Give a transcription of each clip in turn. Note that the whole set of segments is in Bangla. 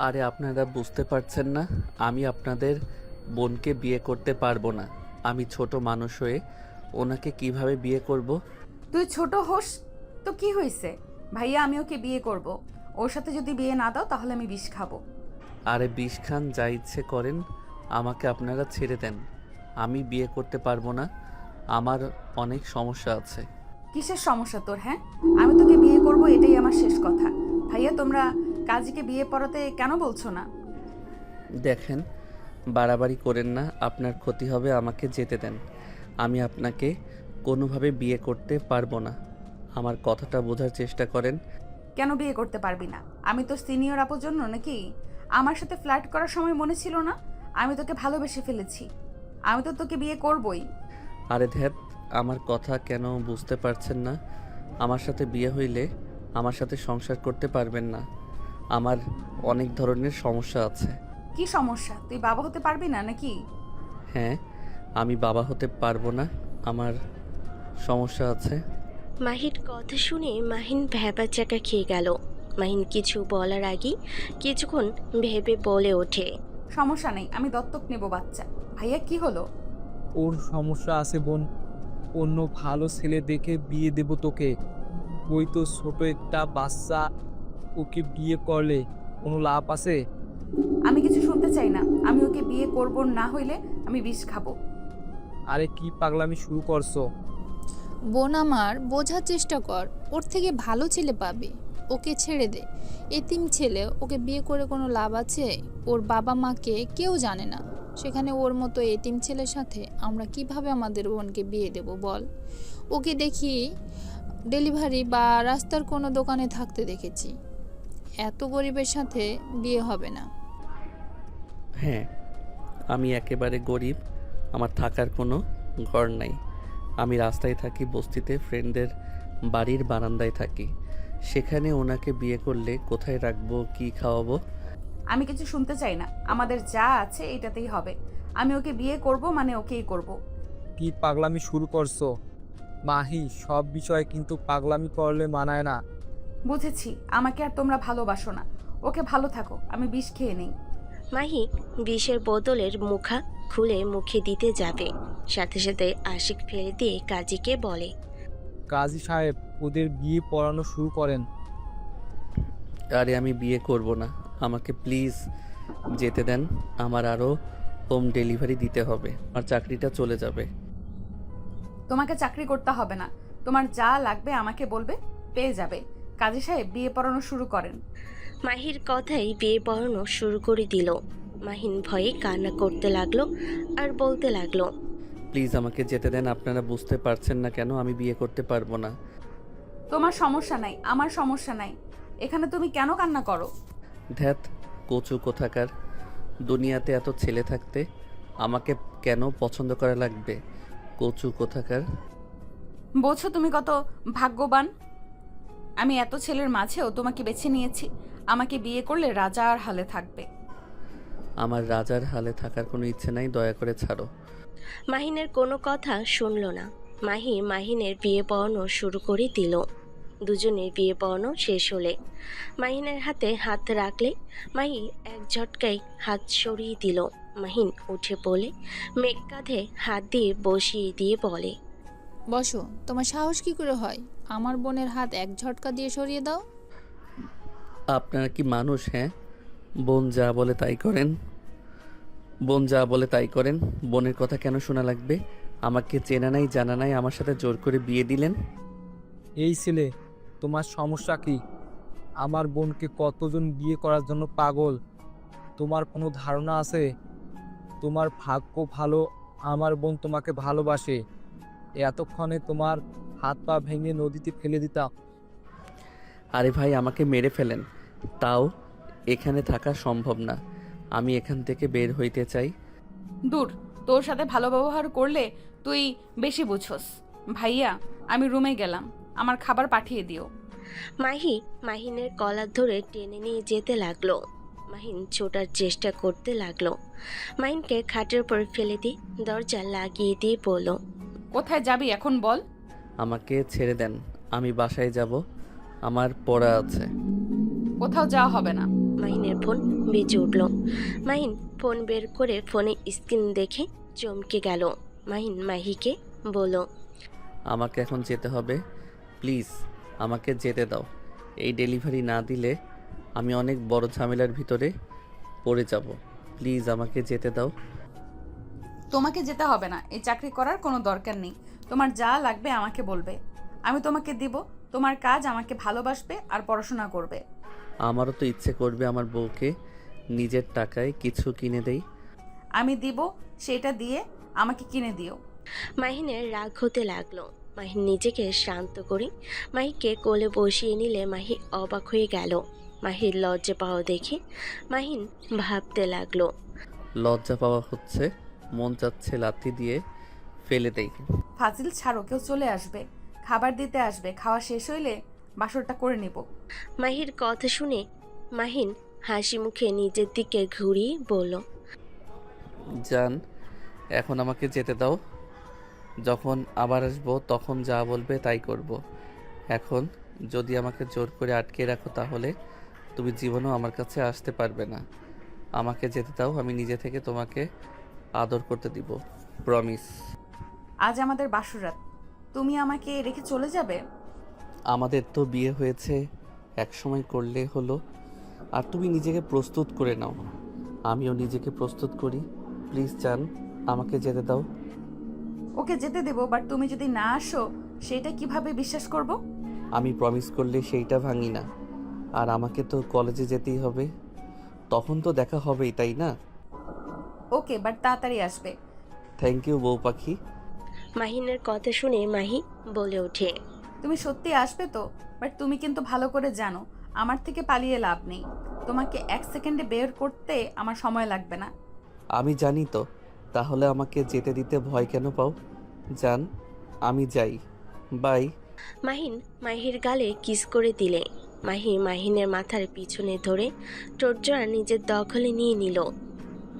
আরে আপনারা বুঝতে পারছেন না, আমি আপনাদের বোনকে বিয়ে করতে পারবো না। আমি ছোট মানুষ হয়ে ওনাকে কিভাবে বিয়ে করব? তুই ছোট হোস তো কি হয়েছে? ভাইয়া, আমি ওকে বিয়ে করব। ওর সাথে যদি বিয়ে না দাও তাহলে আমি বিষ খাবো। আরে বিষ খান, যা ইচ্ছে করেন, আমাকে আপনারা ছেড়ে দেন। আমি বিয়ে করতে পারবো না, আমার অনেক সমস্যা আছে। কিসের সমস্যা তোর? হ্যাঁ, আমি তোকে বিয়ে করব, এটাই আমার শেষ কথা। ভাইয়া, তোমরা কাজীকে বিয়ে পড়াতে কেন বলছো না? দেখেন, বাড়াবাড়ি করেন না, আপনার ক্ষতি হবে, আমাকে যেতে দেন। আমি আপনাকে কোনোভাবে বিয়ে করতে পারবো না। আমার কথাটা বোঝার চেষ্টা করেন। কেন বিয়ে করতে পারবি না? আমি তোর সিনিয়র আপুর জন্য নাকি? আমার সাথে ফ্ল্যার্ট করার সময় মনে ছিল না? আমি তোকে ভালোবেসে ফেলেছি। আমি তো তোকে বিয়ে করবই। আরে ধ্যাত, আমার কথা কেন বুঝতে পারছেন না? আমার সাথে বিয়ে হইলে আমার সাথে সংসার করতে পারবেন না। আমার অনেক ধরনের সমস্যা আছে। কি সমস্যা? তুই বাবা হতে পারবি না নাকি? হ্যাঁ, আমি বাবা হতে পারবো না, আমার সমস্যা আছে। মাহির কথা শুনে মাহিন ভ্যাবাচ্যাকা খেয়ে গেল। মাহিন কিছু বলার আগেই কিছুক্ষণ ভেবে বলে ওঠে। সমস্যা নেই, আমি দত্তক নেব বাচ্চা। ভাইয়া, কি হলো? ওর সমস্যা আছে বোন। অন্য ভালো ছেলে দেখে বিয়ে দেব তোকে। ওই তো ছোট একটা বাচ্চা, ওকে বিয়ে করলে কোনো লাভ আছে? আমি কিছু শুনতে চাই না। আমি ওকে বিয়ে করব, না হইলে আমি বিষ খাবো। আরে কি পাগলামি শুরু করছো? বোন আমার, বোঝার চেষ্টা কর। ওর থেকে ভালো ছেলে পাবে, ওকে ছেড়ে দে। এতিম ছেলে, ওকে বিয়ে করে কোনো লাভ আছে? ওর বাবা মাকে কেউ জানে না, সেখানে ওর মতো এতিম ছেলের সাথে আমরা কিভাবে আমাদের বোনকে বিয়ে দেব বল? ওকে দেখি ডেলিভারি বা রাস্তার কোনো দোকানে থাকতে দেখেছি। এত গরিবের সাথে বিয়ে হবে না। হ্যাঁ, আমি একেবারে গরিব, আমার থাকার কোনো ঘর নাই। আমি রাস্তায় থাকি, বস্তিতে ফ্রেন্ডদের বাড়ির বারান্দায় থাকি। সেখানে ওনাকে বিয়ে করলে কোথায় রাখবো, কি খাওয়াবো? আমি কিছু শুনতে চাই না। আমাদের যা আছে এটাতেই হবে। আমি ওকে বিয়ে করব, মানে ওকেই করব। কি পাগলামি শুরু করছো? মাহি, সব বিষয়ে কিন্তু পাগলামি করলে মানায় না। বুঝেছি, আমাকে আর তোমরা ভালোবাসো না। ওকে, ভালো থাকো, আমি বিষ খেয়ে নেই। মাহি বিষের বোতলের মুখা খুলে মুখে দিতে যাবে, সাথে সাথে আশিক ফেলে দিয়ে কাজীকে বলে। কাজী সাহেব, ওদের বিয়ে পড়ানো শুরু করেন। আরে আমি বিয়ে করব না, আমাকে প্লিজ যেতে দেন। আমার আরও হোম ডেলিভারি দিতে হবে, আমার চাকরিটা চলে যাবে। তোমাকে চাকরি করতে হবে না। তোমার যা লাগবে আমাকে বলবে, পেয়ে যাবে। কাজী সাহেব, বিয়ে পড়ানো শুরু করেন। মাহির কথাই বিয়ে পড়ানো শুরু করে দিল। মাহিন ভয়ে কান্না করতে লাগলো আর বলতে লাগলো। প্লিজ আমাকে যেতে দেন, আপনারা বুঝতে পারছেন না কেন আমি বিয়ে করতে পারবো না। তোমার সমস্যা নাই, আমার সমস্যা নাই। এখানে তুমি কেন কান্না করো? ধ্যাত, কচু কোথাকার। দুনিয়াতে এত ছেলে থাকতে আমাকে কেন পছন্দ করা লাগবে? কচু কোথাকার। বোঝো তুমি কত ভাগ্যবান? আমি এত ছেলের মাঝেও তোমাকে বেছে নিয়েছি। আমাকে বিয়ে করলে রাজার হালে থাকবে। আমার রাজার হালে থাকার কোনো ইচ্ছে নাই, দয়া করে ছাড়ো। মাহিনের কোনো কথা শুনল না। মাহিনের বিয়ে পড়ানো শুরু করে দিল। দুজনের বিয়ে পড়ানো শেষ হলে মাহিনের হাতে হাত রাখলে মাহি এক ঝটকায় হাত সরিয়ে দিল। মাহিন উঠে বলে মেঘ কাঁধে হাত দিয়ে বসিয়ে দিয়ে বলে। বসো, তোমার সাহস কি করে হয় আমার বোনের হাত এক ঝটকা দিয়ে সরিয়ে দাও? আপনারা কি মানুষ? হ্যাঁ, বোন যা বলে তাই করেন। বোন যা বলে তাই করেন। বোনের কথা কেন শোনা লাগবে? আমাকে চেনা নাই জানা নাই, আমার সাথে জোর করে বিয়ে দিলেন। এই ছেলে, তোমার সমস্যা কি? আমার বোনকে কতজন বিয়ে করার জন্য পাগল, তোমার কোনো ধারণা আছে? তোমার ভাগ্য ভালো, আমার বোন তোমাকে ভালোবাসে। এতক্ষণে তোমার হাত পা ভেঙে নদীতে ফেলে দিতাম। আরে ভাই, আমাকে মেরে ফেলেন, তাও এখানে থাকা সম্ভব না। আমি এখান থেকে বের হইতে চাই। দূর, তোর সাথে ভালো ব্যবহার করলে তুই বেশি বুঝোস। ভাইয়া, আমি রুমে গেলাম, আমার খাবার পাঠিয়ে দিও। মাহিনের কলার ধরে টেনে নিয়ে যেতে লাগলো। মাহিন ছোটার চেষ্টা করতে লাগলো। মাহিনকে খাটের উপর ফেলে দিয়ে দরজা লাগিয়ে দিয়ে বলল। কোথায় যাবি এখন বল? আমাকে ছেড়ে দেন, আমি বাসায় যাব, আমার পড়া আছে। কোথাও যাওয়া হবে না। মাহিনের ফোন বেজে উঠল। মাহিন ফোন বের করে ফোনে স্ক্রিন দেখে চমকে গেল। মাহিন মাহিকে বলল, আমাকে এখন যেতে হবে, প্লিজ আমাকে যেতে দাও। এই ডেলিভারি না দিলে আমি অনেক বড় ঝামেলার ভিতরে পড়ে যাব। প্লিজ আমাকে যেতে দাও। তোমাকে যেতে হবে না, এই চাকরি করার কোনো দরকার নেই। তোমার যা লাগবে আমাকে বলবে, আমি তোমাকে দিব। তোমার কাজ আমাকে ভালোবাসবে আর পড়াশোনা করবে। আমারও তো ইচ্ছে করবে আমার বউকে নিজের টাকায় কিছু কিনে দেই। আমি দিব, সেটা দিয়ে আমাকে কিনে দিও। মাহিনের রাগ হতে লাগলো। মাহিন নিজেকে শান্ত করে মাহিকে কোলে বসিয়ে নিলে মাহি অবাক হয়ে গেল। মাহির লজ্জা পাওয়া দেখে মাহিন ভাবতে লাগলো। লজ্জা পাওয়া হচ্ছে, মন চাচ্ছে লাথি দিয়ে ফেলে দেই। ফাজিল ছাড়ো, কেউ চলে আসবে, খাবার দিতে আসবে। খাওয়া শেষ হইলে বাসরটা করে নিব। মাহির কথা শুনে মাহিন হাসি মুখে নিজের দিকে ঘুরিয়ে বলল, জান, এখন আমাকে যেতে দাও। যখন আবার আসবো তখন যা বলবে তাই করব। এখন যদি আমাকে জোর করে আটকে রাখো তাহলে তুমি জীবনেও আমার কাছে আসতে পারবে না। আমাকে যেতে দাও, আমি নিজে থেকে তোমাকে আদর করতে দিব, প্রমিস। আজ আমাদের বাসরাত, তুমি আমাকে রেখে চলে যাবে? আমাদের তো বিয়ে হয়েছে, এক সময় করলে হলো। আর তুমি নিজেকে প্রস্তুত করে নাও, আমিও নিজেকে প্রস্তুত করি। প্লিজ জান, আমাকে যেতে দাও। ওকে যেতে দেবো, বাট তুমি যদি না আসো সেটা কিভাবে বিশ্বাস করব? আমি প্রমিস করলে সেইটা ভাঙি না। আর আমাকে তো কলেজে যেতেই হবে, তখন তো দেখা হবেই, তাই না? ওকে, বাট তাড়াতাড়ি আসবে। থ্যাংক ইউ বউ পাখি। মাহিনের কথা শুনে মাহি বলে ওঠে, তুমি সত্যি আসবে তো? বাট তুমি কিন্তু ভালো করে জানো আমার থেকে পালিয়ে লাভ নেই। তোমাকে 1 সেকেন্ডে বের করতে আমার সময় লাগবে না। আমি জানি তো, তাহলে আমাকে যেতে দিতে ভয় কেন পাও? জান, আমি যাই, বাই। মাহিন মাহির গালে কিস করে দিলে মাহি মাহিনের মাথার পিছনে ধরে টোটজোড়া নিজের দখলে নিয়ে নিল।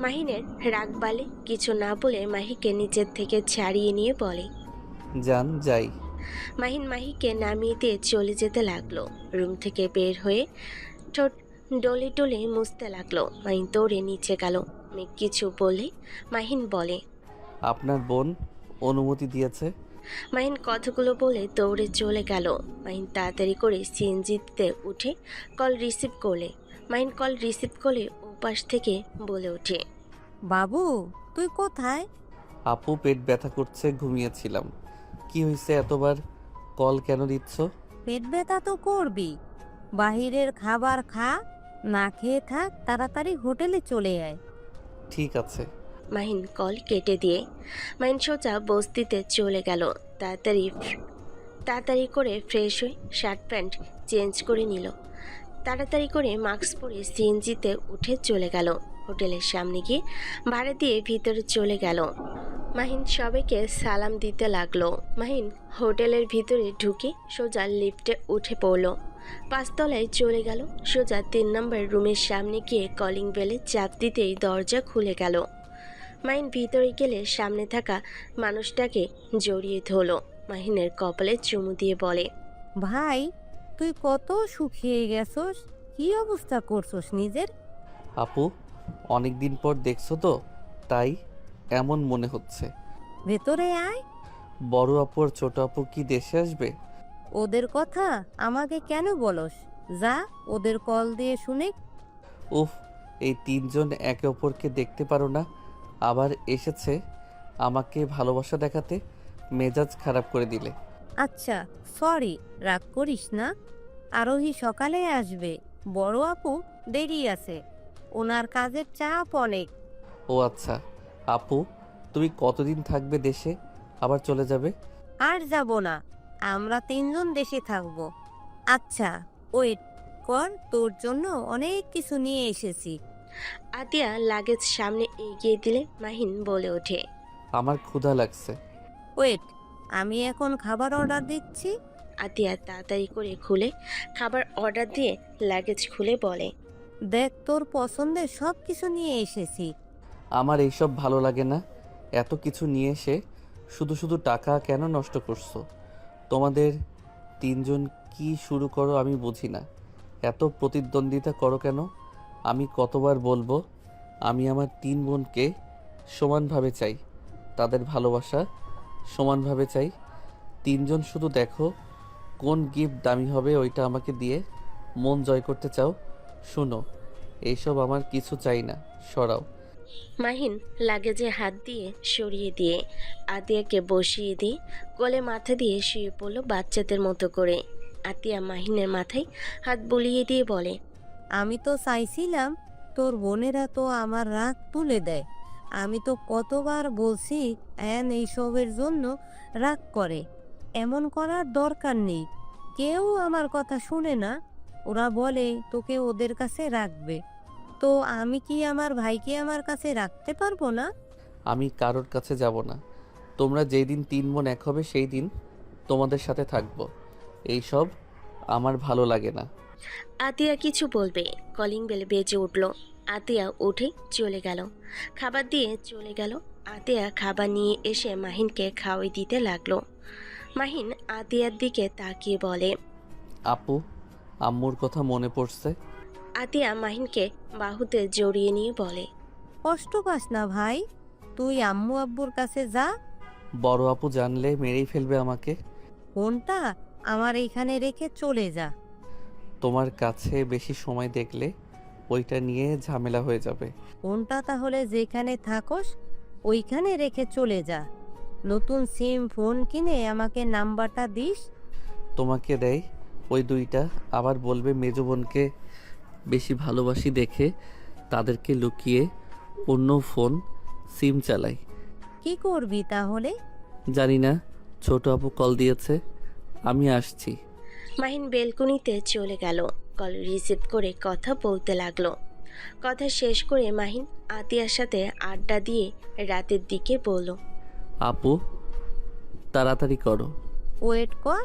মাহিনের রাগ বালে কিছু না বলে মাহিকে নিজের থেকে ছাড়িয়ে নিয়ে বলে, জান, যাই। মাহিন মাহিকে নামিয়ে দিয়ে চলে যেতে লাগলো। রুম থেকে বের হয়ে ঠোঁট ডলে ডলে মুছতে লাগলো। মাহিন দৌড়ে নিচে গেল। মেঘ কিছু বলে মাহিন বলে, আপনার বোন অনুমতি দিয়েছে। মাহিন কথাগুলো বলে দৌড়ে চলে গেল। মাহিন তাড়াতাড়ি করে সিএনজিতে উঠে কল রিসিভ করলে। মাহিন কল রিসিভ করলে ওপাশ থেকে বলে ওঠে, বাবু তুই কোথায়? আপু, পেট ব্যথা করছে, ঘুমিয়েছিলাম। কি হয়েছে, এতবার কল কেন দিচ্ছ? পেট ব্যথা তো করবি, বাহিরের খাবার খা, না খেয়ে থাক, তাড়াতাড়ি হোটেলে চলে আয়। ঠিক আছে। মাহিন কল কেটে দিয়ে মাহিন সোজা বস্তিতে চলে গেল। তাড়াতাড়ি করে ফ্রেশ হয়ে শার্ট প্যান্ট চেঞ্জ করে নিল। তাড়াতাড়ি করে মাস্ক পরে সিএনজিতে উঠে চলে গেল। হোটেলের সামনে গিয়ে ভাড়া দিয়ে ভিতরে চলে গেল। মাহিন সবাইকে সালাম দিতে লাগলো। মাহিন হোটেলের ভিতরে ঢুকে সোজা লিফটে উঠে পড়ল। 5 তলায় চলে গেল। সোজা 3 নম্বর রুমের সামনে গিয়ে কলিং বেলে চাপ দিতেই দরজা খুলে গেল। মাহিন ভিতরে গেলে সামনে থাকা মানুষটাকে জড়িয়ে ধরল। মাহিনের কপালে চুমু দিয়ে বলে, ভাই তুই কত শুকিয়ে গেছস, কি অবস্থা করছস নিজের? আপু, অনেক দিন পর দেখছো তো, তাই এমন মনে হচ্ছে। ভেতরে আয়। বড় আপু আর ছোট আপু কি দেশে আসবে? ওদের কথা আমাকে কেন বলস? যা ওদের কল দিয়ে শুনে। উফ, এই 3 জন একে অপরকে দেখতে পারো না, আবার এসেছে আমাকে ভালোবাসা দেখাতে। মেজাজ খারাপ করে দিলে। আচ্ছা সরি, রাগ করিস না। আরোহী সকালে আসবে, বড় আপু দেরি আছে, ওনার কাজের চাপ অনেক। ও আচ্ছা। আপু, তুমি কতদিন থাকবে দেশে, আবার চলে যাবে? আর যাব না, আমরা 3 জন দেশে থাকব। আচ্ছা ওয়েট কর, তোর জন্য অনেক কিছু নিয়ে এসেছি। আতিয়া লাগেজ সামনে এগিয়ে দিলে মাহিন বলে ওঠে, আমার ক্ষুধা লাগছে। ওয়েট, আমি এখন খাবার অর্ডার দিচ্ছি। আতিয়া তাড়াতাড়ি করে খুলে খাবার অর্ডার দিয়ে লাগেজ খুলে বলে, দেখ তোর পছন্দের সব কিছু নিয়ে এসেছি। আমার এইসব ভালো লাগে না। এত কিছু নিয়ে এসে শুধু শুধু টাকা কেন নষ্ট করছো? তোমাদের 3 জন কি শুরু করো আমি বুঝি না। এত প্রতিদ্বন্দ্বিতা করো কেন? আমি কতবার বলবো, আমি আমার 3 বোনকে সমানভাবে চাই, তাদের ভালোবাসা সমানভাবে চাই। 3 জন শুধু দেখো কোন গিফট দামি হবে ওইটা আমাকে দিয়ে মন জয় করতে চাও। শুনো, এইসব আমার কিছু চাই না, সরাও। মাহিন লাগেজে হাত দিয়ে সরিয়ে দিয়ে আতিয়াকে বসিয়ে দিয়ে কোলে মাথা দিয়ে শুয়ে পড়ল বাচ্চাদের মতো করে। আতিয়া মাহিনের মাথায় হাত বুলিয়ে দিয়ে বলে, আমি তো চাইছিলাম তোর বোনেরা তো আমার রাগ তুলে দেয়। আমি তো কতবার বলছি এইসবের জন্য রাগ করে, এমন করার দরকার নেই। কেউ আমার কথা শুনে না, ওরা বলে তোকে ওদের কাছে রাখবে। তো আমি কি আমার ভাইকে আমার কাছে রাখতে পারবো না? আমি কারোর কাছে যাব না। তোমরা যেই দিন 3 বোন এক হবে সেই দিন তোমাদের সাথে থাকবো। এইসব আমার ভালো লাগে না। আতিয়া কিছু বলবে, কলিং বেল বেজে উঠল। আতিয়া উঠে চলে গেল, খাবার দিয়ে চলে গেল। আতিয়া খাবার নিয়ে এসে মাহিনকে খাওয়াই দিতে লাগলো। মাহিন আতিয়ার দিকে তাকিয়ে বলে, আপু, আম্মুর কথা মনে পড়ছে? আতিয়া মাহিনকে বাহুতে জড়িয়ে নিয়ে বলে, কষ্ট পাস না ভাই, তুই আম্মু আব্বুর কাছে যা। বড় আপু জানলে মেরেই ফেলবে আমাকে। ফোনটা আমার এইখানে রেখে চলে যা। তোমার কাছে বেশি সময় দেখলে ওইটা নিয়ে ঝামেলা হয়ে যাবে। ফোনটা তাহলে যেখানে থাকস ওইখানে রেখে চলে যা। নতুন সিম ফোন কিনে আমাকে নাম্বারটা দিস। তোমাকে দেয় ওই 2টা, আবার বলবে মেজো বোনকে বেশি ভালোবাসি দেখে তাদেরকে লুকিয়ে অন্য ফোন সিম চালাই। কি করবি তাহলে? জানি না, ছোট আপু কল দিয়েছে, আমি আসছি। মাহিন বেলকুনিতে চলে গেল। কল রিসিভ করে কথা বলতে লাগলো। কথা শেষ করে মাহিন আতিয়ার সাথে আড্ডা দিয়ে রাতের দিকে বলল, আপু, তাড়াতাড়ি করো। ওয়েট কর,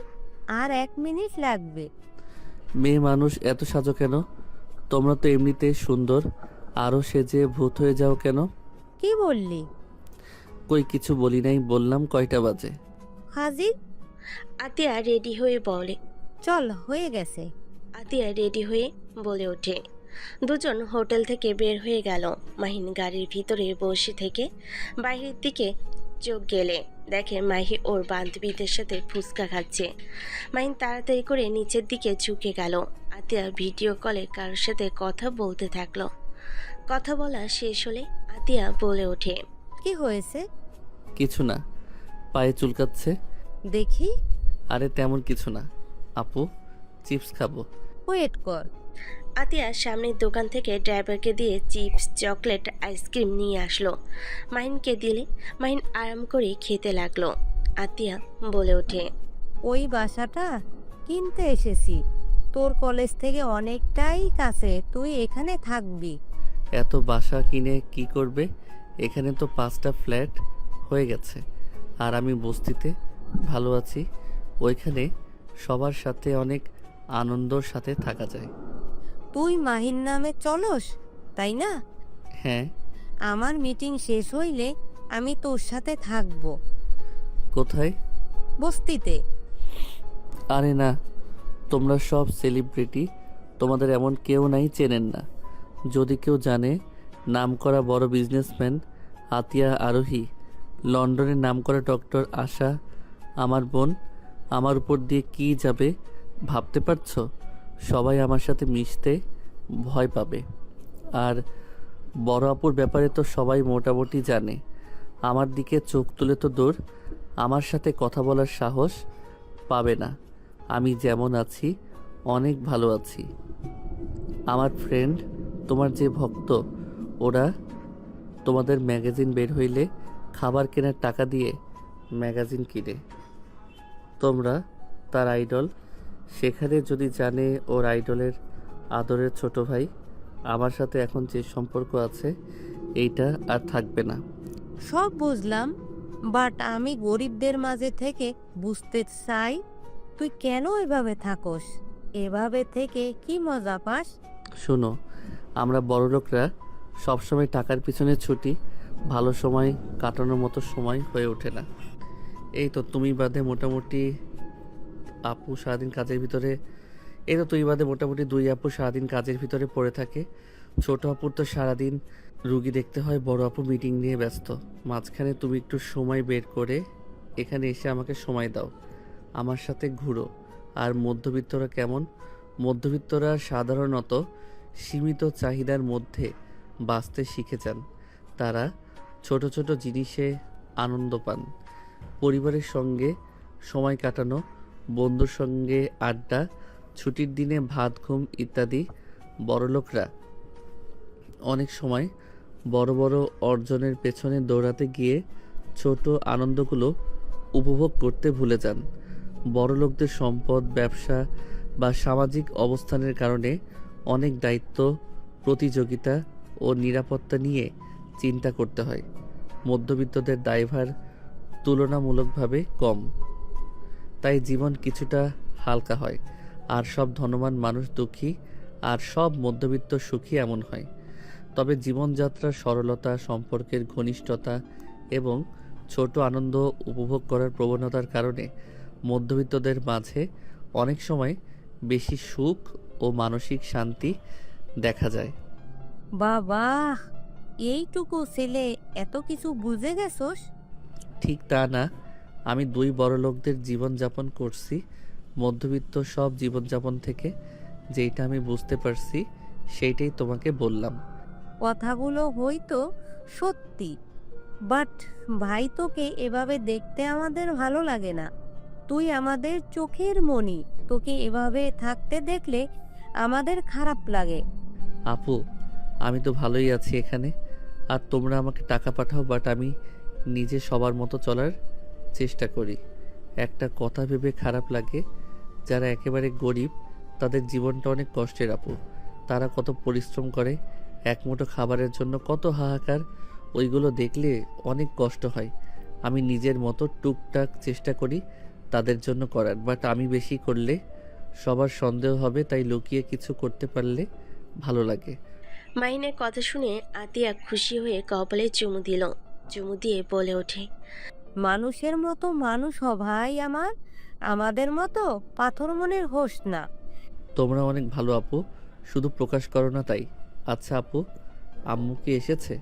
আর 1 মিনিট লাগবে। মেয়ে মানুষ এত সাজো কেন? তোমরা তো এমনিতে সুন্দর, আরও সেজে ভূত হয়ে যাও কেন? কি বললি? কই কিছু বলি নাই, বললাম কয়টা বাজে। হাজির। আতিয়া রেডি হয়ে বলে, চল, হয়ে গেছে। আতিয়া রেডি হয়ে বলে ওঠে। দুজন হোটেল থেকে বের হয়ে গেল। মাহিন গাড়ির ভিতরে বসে থেকে বাইরের দিকে চোখ গেলে দেখে মাহি ওর বান্ধবীদের সাথে ফুচকা খাচ্ছে। মাহিন তাড়াতাড়ি করে নিচের দিকে ঝুঁকে গেল। আতিয়া ভিডিও কলে কারোর সাথে কথা বলতে থাকলো। কথা বলা শেষ হলে আতিয়া বলে ওঠে, কি হয়েছে? কিছু না, পায়ে চুলকাচ্ছে। দেখি। আরে তেমন কিছু না আপু, চিপস খাবো। ওয়েট কর। আতিয়া সামনের দোকান থেকে ড্রাইভারকে দিয়ে চিপস, চকলেট, আইসক্রিম নিয়ে আসলো। মাহিনকে দিলে মাহিন আরাম করে খেতে লাগলো। আতিয়া বলে ওঠে, ওই বাসাটা কিনতে এসেছি, তোর কলেজ থেকে অনেকটাই কাছে, তুই এখানে থাকবি। এত বাসা কিনে কি করবে? এখানে তো 5টা ফ্ল্যাট হয়ে গেছে, আর আমি বস্তিতে ভালো আছি। ওইখানে সবার সাথে অনেক আনন্দর সাথে থাকা যায়। তুই মাহিন নামে চলস, তাই না? হ্যাঁ। আমার মিটিং শেষ হইলে আমি তোর সাথে থাকবো। কোথায়? বস্তিতে। আরে না, তোমরা সব সেলিব্রিটি, তোমাদের এমন কেউ নাই চেনেন না। যদি কেউ জানে, নামকরা বড় বিজনেসম্যান আতিয়া আরোহী, লন্ডনের নামকরা ডক্টর আশা, আমার বোন, আমার উপর দিয়ে কি যাবে ভাবতে পারছো? সবাই আমার সাথে মিশতে ভয় পাবে। আর বড় আপুর ব্যাপারে তো সবাই মোটামুটি জানে। আমার দিকে চোখ তুলে তো দূর, আমার সাথে কথা বলার সাহস পাবে না। আমি যেমন আছি অনেক ভালো আছি। আমার ফ্রেন্ড, তোমার যে ভক্ত, ওরা তোমাদের ম্যাগাজিন বের হইলে খাবার কেনার টাকা দিয়ে ম্যাগাজিন কিনে। তোমরা তার আইডল। সেখানে যদি জানে ওর আইডলের আদরের ছোট ভাই আমার সাথে এখন যে সম্পর্ক আছে, এইটা আর থাকবে না। সব বুঝলাম, বাট আমি গরিবদের মাঝে থেকে বুঝতে চাই তুই কেন এভাবে থাকস, এভাবে থেকে কি মজা পাস? শোনো, আমরা বড়লোকরা সবসময় টাকার পিছনে ছুটি, ভালো সময় কাটানোর মতো সময় হয়ে ওঠে না। এই তো তুমি বাদে মোটামুটি আপু সারাদিন কাজের ভিতরে, এই তো তুই বাদে মোটামুটি 2 আপু সারাদিন কাজের ভিতরে পড়ে থাকে। ছোট আপুর তো সারাদিন রুগী দেখতে হয়, বড় আপু মিটিং নিয়ে ব্যস্ত। মাঝখানে তুমি একটু সময় বের করে এখানে এসে আমাকে সময় দাও, আমার সাথে ঘুরো। আর মধ্যবিত্তরা কেমন? মধ্যবিত্তরা সাধারণত সীমিত চাহিদার মধ্যে বাঁচতে শিখে যান। তারা ছোট ছোট জিনিসে আনন্দ পান। পরিবারের সঙ্গে সময় কাটানো, বন্ধুর সঙ্গে আড্ডা, ছুটির দিনে ভাত ঘুম ইত্যাদি। বড়লোকরা অনেক সময় বড় বড় অর্জনের পেছনে দৌড়াতে গিয়ে ছোট আনন্দগুলো উপভোগ করতে ভুলে যান। বড়লোকদের সম্পদ, ব্যবসা বা সামাজিক অবস্থানের কারণে অনেক দায়িত্ব, প্রতিযোগিতা ও নিরাপত্তা নিয়ে চিন্তা করতে হয়। মধ্যবিত্তদের দায়ভার তুলনামূলকভাবে কম, তাই জীবন কিছুটা হালকা হয়। আর সব ধনবান মানুষ দুঃখী, আর সব মধ্যবিত্ত সুখী, এমন হয়। তবে জীবনযাত্রার সরলতা, সম্পর্কের ঘনিষ্ঠতা এবং ছোট আনন্দ উপভোগ করার প্রবণতার কারণে মধ্যবিত্তদের মাঝে অনেক সময় বেশি সুখ ও মানসিক শান্তি দেখা যায়। বাবা, এইটুকু ছেলে এত কিছু বুঝে গেছোস? ঠিক তা না, আমি দুই বড়লোকদের জীবনযাপন করছি। মধ্যবিত্ত সব জীবনযাপন থেকে যেইটা আমি বুঝতে পারছি সেইটাই তোমাকে বললাম। কথাগুলো হয়তো সত্যি, বাট ভাই, তোকে এভাবে দেখতে আমাদের ভালো লাগে না। তুই আমাদের চোখের মণি, তোকে এভাবে থাকতে দেখলে আমাদের খারাপ লাগে। আপু, আমি তো ভালোই আছি এখানে। আর তোমরা আমাকে টাকা পাঠাও, বাট আমি নিজে সবার মতো চলার চেষ্টা করি। একটা কথা ভেবে খারাপ লাগে, যারা একেবারে গরিব তাদের জীবনটা অনেক কষ্টের আপু। তারা কত পরিশ্রম করে, এক মুঠো খাবারের জন্য কত হাহাকার। ওইগুলো দেখলে অনেক কষ্ট হয়। আমি নিজের মতো টুকটাক চেষ্টা করি তাদের জন্য করার, বাট আমি বেশি করলে সবার সন্দেহ হবে, তাই লুকিয়ে কিছু করতে পারলে ভালো লাগে। মাহিনের কথা শুনে আতিয়া খুশি হয়ে কপালে চুমু দিল। চুমু দিয়ে বলে ওঠে, মানুষের মতো মানুষ হ ভাই আমার, আমাদের মতো পাথর মনের হোস না। তোমরা অনেক ভালো আপু, শুধু প্রকাশ করো না তাই। আচ্ছা আপু, আম্মু কি এসেছে?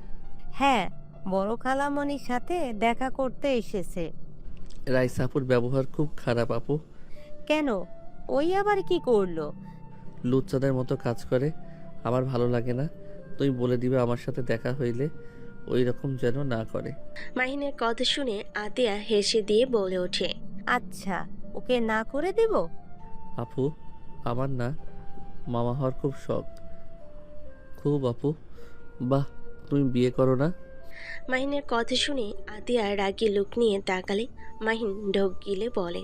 হ্যাঁ, বড় খালামণির সাথে দেখা করতে এসেছে। রাইসা আপুর ব্যবহার খুব খারাপ আপু। কেন? ওই আবার কি করলো? লুচ্চাদের মতো কাজ করে, আমার ভালো লাগে না। তুমি বলে দিবে আমার সাথে দেখা হইলে ওই রকম যেন না করে। মাহিনের কথা শুনে আতিয়া হেসে দিয়ে বলে ওঠে, আচ্ছা, ওকে না করে দেব? আপু, আমার না মামা হওয়ার খুব শখ, খুব আপু। বাহ, তুমি বিয়ে করো না? মাহিনের কথা শুনে আতিয়া রাগী লুক নিয়ে তাকালে মাহিন ঢোক গিলে বলে,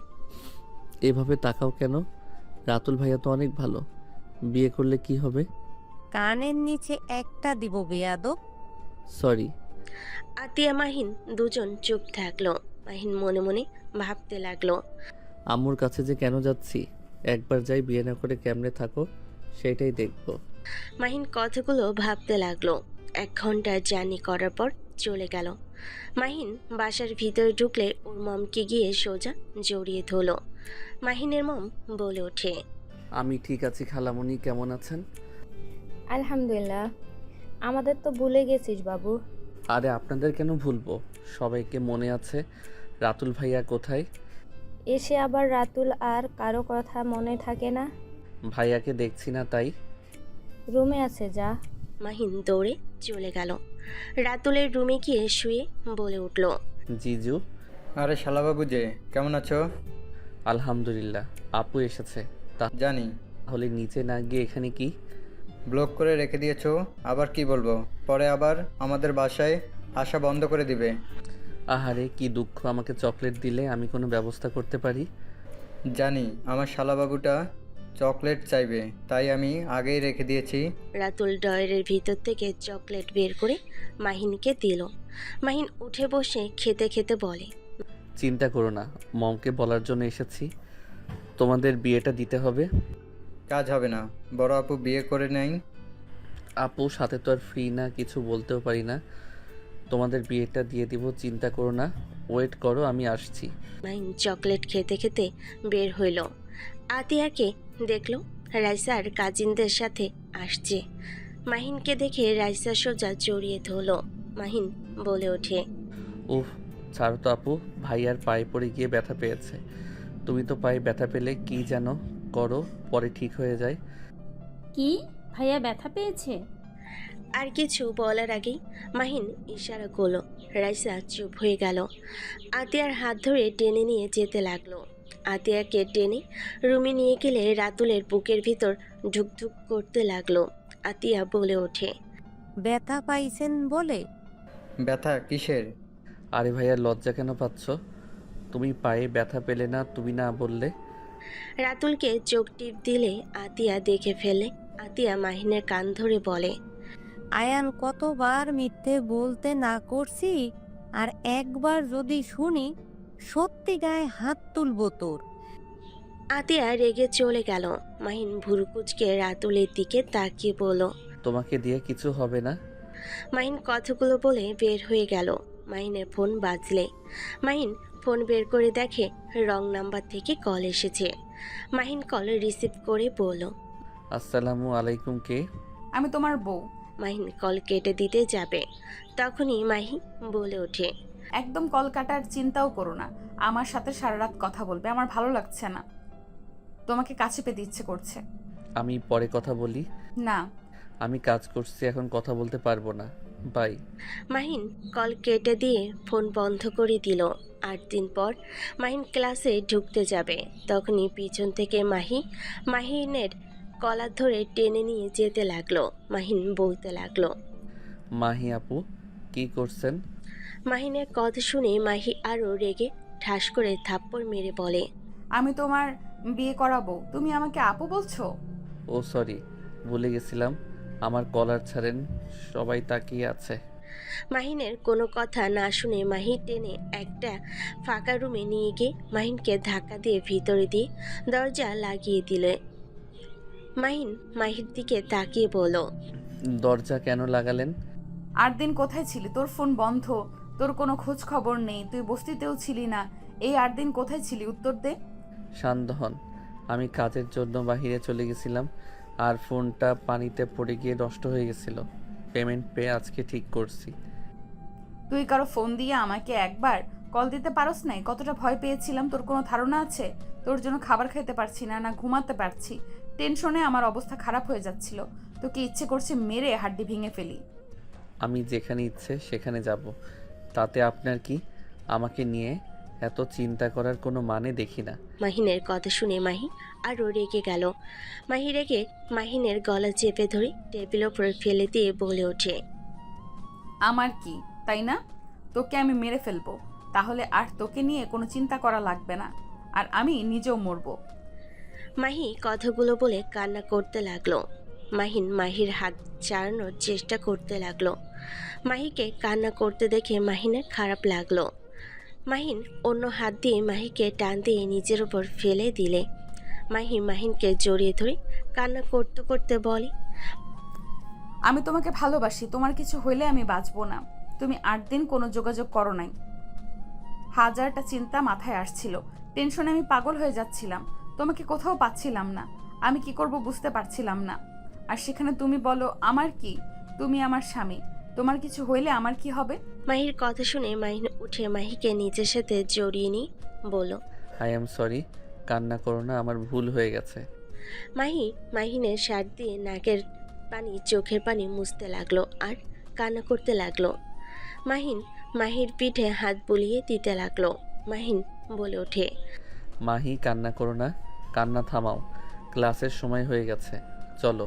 এভাবে তাকাও কেন? রাতুল ভাইয়া তো অনেক ভালো, বিয়ে করলে কি হবে? কানের নিচে একটা দিব বেয়াদব। সরি। আতিয়া মাহিন দুজন চুপ থাকলো। মাহিন মনে মনে ভাবতে লাগলো, আম্মুর কাছে যে কেন যাচ্ছি, একবার যাই, বিয়ে না করে কেমনে থাকো সেটাই দেখবো। মাহিন কথাগুলো ভাবতে লাগলো। 1 ঘন্টার জার্নি করার পর চলে গেল। মাহিন বাসার ভিতরে ঢুকলে ওর মমকে গিয়ে সোজা জড়িয়ে ধরলো। মাহিনের মম বলে ওঠে, আমি ঠিক আছি খালামণি, কেমন আছেন? আলহামদুলিল্লাহ। আমাদের তো ভুলে গেছিস বাবু। আরে আপনাদের কেন ভুলবো, সবাইকে মনে আছে। রাতুল ভাইয়া কোথায়? এসে আবার রাতুল আর কারো কথা মনে থাকে না। ভাইয়াকে দেখছি না তাই। রুমে আছে, যা। মাহিন দৌড়ে চলে গেল। রাতুলের রুমে গিয়ে শুয়ে বলে উঠল, জিজু। আরে শালাবাবু যে, কেমন আছো? আলহামদুলিল্লাহ। আপু এসেছে? জানি। তাহলে নিচে না গিয়ে এখানে কি? ব্লক করে রেখে দিয়েছো, আবার কি বলবো? পরে আবার আমাদের বাসায় আসা বন্ধ করে দিবে। আহারে কি দুঃখ, আমাকে চকলেট দিলে আমি কোনো ব্যবস্থা করতে পারি। জানি আমার শালাবাবুটা চকলেট চাইবে, তাই আমি আগেই রেখে দিয়েছি। রাতুল ড্রয়ারের ভিতর থেকে চকলেট বের করে মাহিনকে দিল। মাহিন উঠে বসে খেতে খেতে বলে, চিন্তা করো না, মমকে বলার জন্য এসেছি, তোমাদের বিয়েটা দিতে হবে। কাজ হবে না, বড় আপু বিয়ে করে নেই। আপু সাথে তো আর ফ্রি না, কিছু বলতেও পারি না। তোমাদের বিয়েটা দিয়ে দিব, চিন্তা করো না। ওয়েট করো, আমি আসছি। মাহিন চকলেট খেতে খেতে বের হইল। আতিয়াকে দেখলো রাইসার কাজিনদের সাথে আসছে। মাহিনকে দেখে রাইসা সোজা জড়িয়ে ধরলো। মাহিন বলে ওঠে, উফ, ছাড়ো তো আপু, ভাইয়ার পায়ে পড়ে গিয়ে ব্যথা পেয়েছে। তুমি তো পায়ে ব্যথা পেলে কি যেন করো, পরে ঠিক হয়ে যায়। কি? ভাইয়া ব্যথা পেয়েছে? আর কিছু বলার আগেই মাহিন ইশারা করলো। রাইসা চুপ হয়ে গেল। আতিয়ার হাত ধরে টেনে নিয়ে যেতে লাগলো। আতিয়াকে টেনে রুমে নিয়ে গেলে রাতুলের বুকের ভিতর ঢুকঢুক করতে লাগলো। আতিয়া বলে ওঠে, ব্যথা পাইছেন বলে? ব্যথা কিসের? আরে ভাইয়া, লজ্জা কেন পাচ্ছ? তুমি পায়ে ব্যথা পেলে না, তুমি না বললে? রাতুলকে চোখ টিপ দিলে আতিয়া দেখে ফেলে। আতিয়া মাহিনের কান ধরে বলে, আয়ান, কতবার মিথ্যে বলতে না করছি, আর একবার যদি শুনি সত্যি গায়ে হাত তুলবো তোর। আতিয়া রেগে চলে গেল। মাহিন ভুরু কুঁচকে রাতুলের দিকে তাকিয়ে বলল, তোমাকে দিয়ে কিছু হবে না। মাহিন কথাগুলো বলে বের হয়ে গেল। মাহিনের ফোন বাজলে মাহিন ফোন বের করে দেখে রং নাম্বার থেকে কল এসেছে। মাহিন কল রিসিভ করে বলল, আসসালামু আলাইকুম, কে? আমি তোমার বউ। মাহিন কল কেটে দিতে যাবে, তখনই মাহি বলে ওঠে, একদম কল কাটার চিন্তাও করো না। আমার সাথে সারা রাত কথা বলবে, আমার ভালো লাগছে না। তোমাকে কাছে পেতে ইচ্ছে করছে। আমি পরে কথা বলি। না। আমি কাজ করছি, এখন কথা বলতে পারবো না। বাই। মাহিন কল কেটে দিয়ে ফোন বন্ধ করে দিল। 8 দিন পর মাহিন ক্লাসে ঢুকতে যাবে, তখনই পিছন থেকে মাহিনের কলার ধরে টেনে নিয়ে যেতে লাগলো। মাহিন বলতে লাগলো, মাহি আপু, কি করছেন? মাহিনের কথা শুনে মাহি আরও রেগে ঠাস করে থাপ্পড় মেরে বলে, আমি তোমার বিয়ে করাবো, তুমি আমাকে আপু বলছো? ও সরি, ভুলে গেছিলাম। আমার কলার ছাড়েন, সবাই তাকিয়ে আছে। মাহিনের কোনো কথা না শুনে মাহি টেনে একটা ফাঁকা রুমে নিয়ে গিয়ে মাহিনকে ধাক্কা দিয়ে ভিতরে দিয়ে দরজা লাগিয়ে দিলে। মাহিন মাহির দিকে তাকিয়ে বলল, দরজা কেন লাগালেন? 8 দিন কোথায় ছিলি? তোর ফোন বন্ধ, তোর কোনো খোঁজ খবর নেই, তুই বস্তিতেও ছিলি না। এই 8 দিন কোথায় ছিলি? উত্তর দে। শান্ত হন। আমি কাজের জন্য বাইরে চলে গেছিলাম, আর ফোনটা পানিতে পড়ে গিয়ে নষ্ট হয়ে গেছিল। পেমেন্ট পেয়ে আজকে ঠিক করছি। তুই কারো ফোন দিয়ে আমাকে একবার কল দিতে পারস নাই? কতটা ভয় পেয়েছিলাম তোর কোনো ধারণা আছে? তোর জন্য খাবার খেতে পারছি না, না ঘুমাতে পারছি। টেনশনে আমার অবস্থা খারাপ হয়ে যাচ্ছিল। তোকে ইচ্ছে করছে মেরে হাড্ডি ভেঙে ফেলি। আমি যেখানে ইচ্ছে সেখানে যাব, তাতে আপনার কি? আমাকে নিয়ে এত চিন্তা করার কোনো মানে দেখি না। মাহিনের কথা শুনে মাহি আরও রেগে গেল। মাহি রেগে মাহিনের গলা চেপে ধরে টেবিল ওপর ফেলে দিয়ে বলে ওঠে, আমার কি, তাই না? তোকে আমি মেরে ফেলবো, তাহলে আর তোকে নিয়ে কোনো চিন্তা করা লাগবে না, আর আমি নিজেও মরবো। মাহি কথাগুলো বলে কান্না করতে লাগলো। মাহিন মাহির হাত ছাড়ানোর চেষ্টা করতে লাগলো। মাহিকে কান্না করতে দেখে মাহিনের খারাপ লাগলো। মাহিন অন্য হাত দিয়ে মাহিকে টান দিয়ে নিজের ওপর ফেলে দিলে। মাহিনকে জড়িয়ে ধরে কান্না করতে করতে বলে, আমি তোমাকে ভালোবাসি, তোমার কিছু হইলে আমি বাঁচবো না। তুমি 8 দিন কোনো যোগাযোগ করো নাই। হাজারটা চিন্তা মাথায় আসছিল, টেনশনে আমি পাগল হয়ে যাচ্ছিলাম। তোমাকে কোথাও পাচ্ছিলাম না, আমি কি করব বুঝতে পারছিলাম না। আর সেখানে তুমি বলো আমার কি? তুমি আমার স্বামী, তোমার কিছু হইলে আমার কি হবে? মাহির কথা শুনে মাহিন উঠে মাহিকে নিজের সাথে জড়িয়ে নিয়ে বলল, আই এম সরি, কান্না করো না, আমার ভুল হয়ে গেছে। মাহিনের শার্ট দিয়ে নাকের পানি চোখের পানি মুছতে লাগলো আর কান্না করতে লাগলো। মাহির পিঠে হাত বুলিয়ে দিতে লাগলো। মাহিন বলে ওঠে, মাহি, কান্না করো না, কান্না থামাও। ক্লাসের সময় হয়ে গেছে, চলো।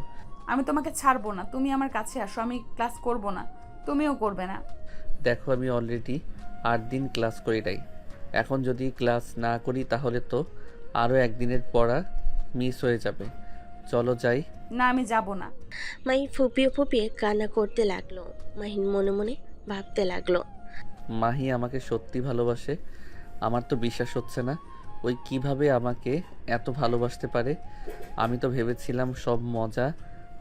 আমি তোমাকে ছাড়বো না, তুমি আমার কাছে আসো। আমি ক্লাস করব না, তুমিও করবে না। দেখো, আমি অলরেডি 8 দিন ক্লাস করি নাই। এখন যদি ক্লাস না করি তাহলে তো আরও একদিনের পড়া মিস হয়ে যাবে। চলো যাই। না, আমি যাব না। মাহি ফুপিয়ে ফুপিয়ে কান্না করতে লাগলো। মাহিন মনে মনে ভাবতে লাগলো, মাহি আমাকে সত্যি ভালোবাসে? আমার তো বিশ্বাস হচ্ছে না। ওই কিভাবে আমাকে এত ভালোবাসতে পারে? আমি তো ভেবেছিলাম সব মজা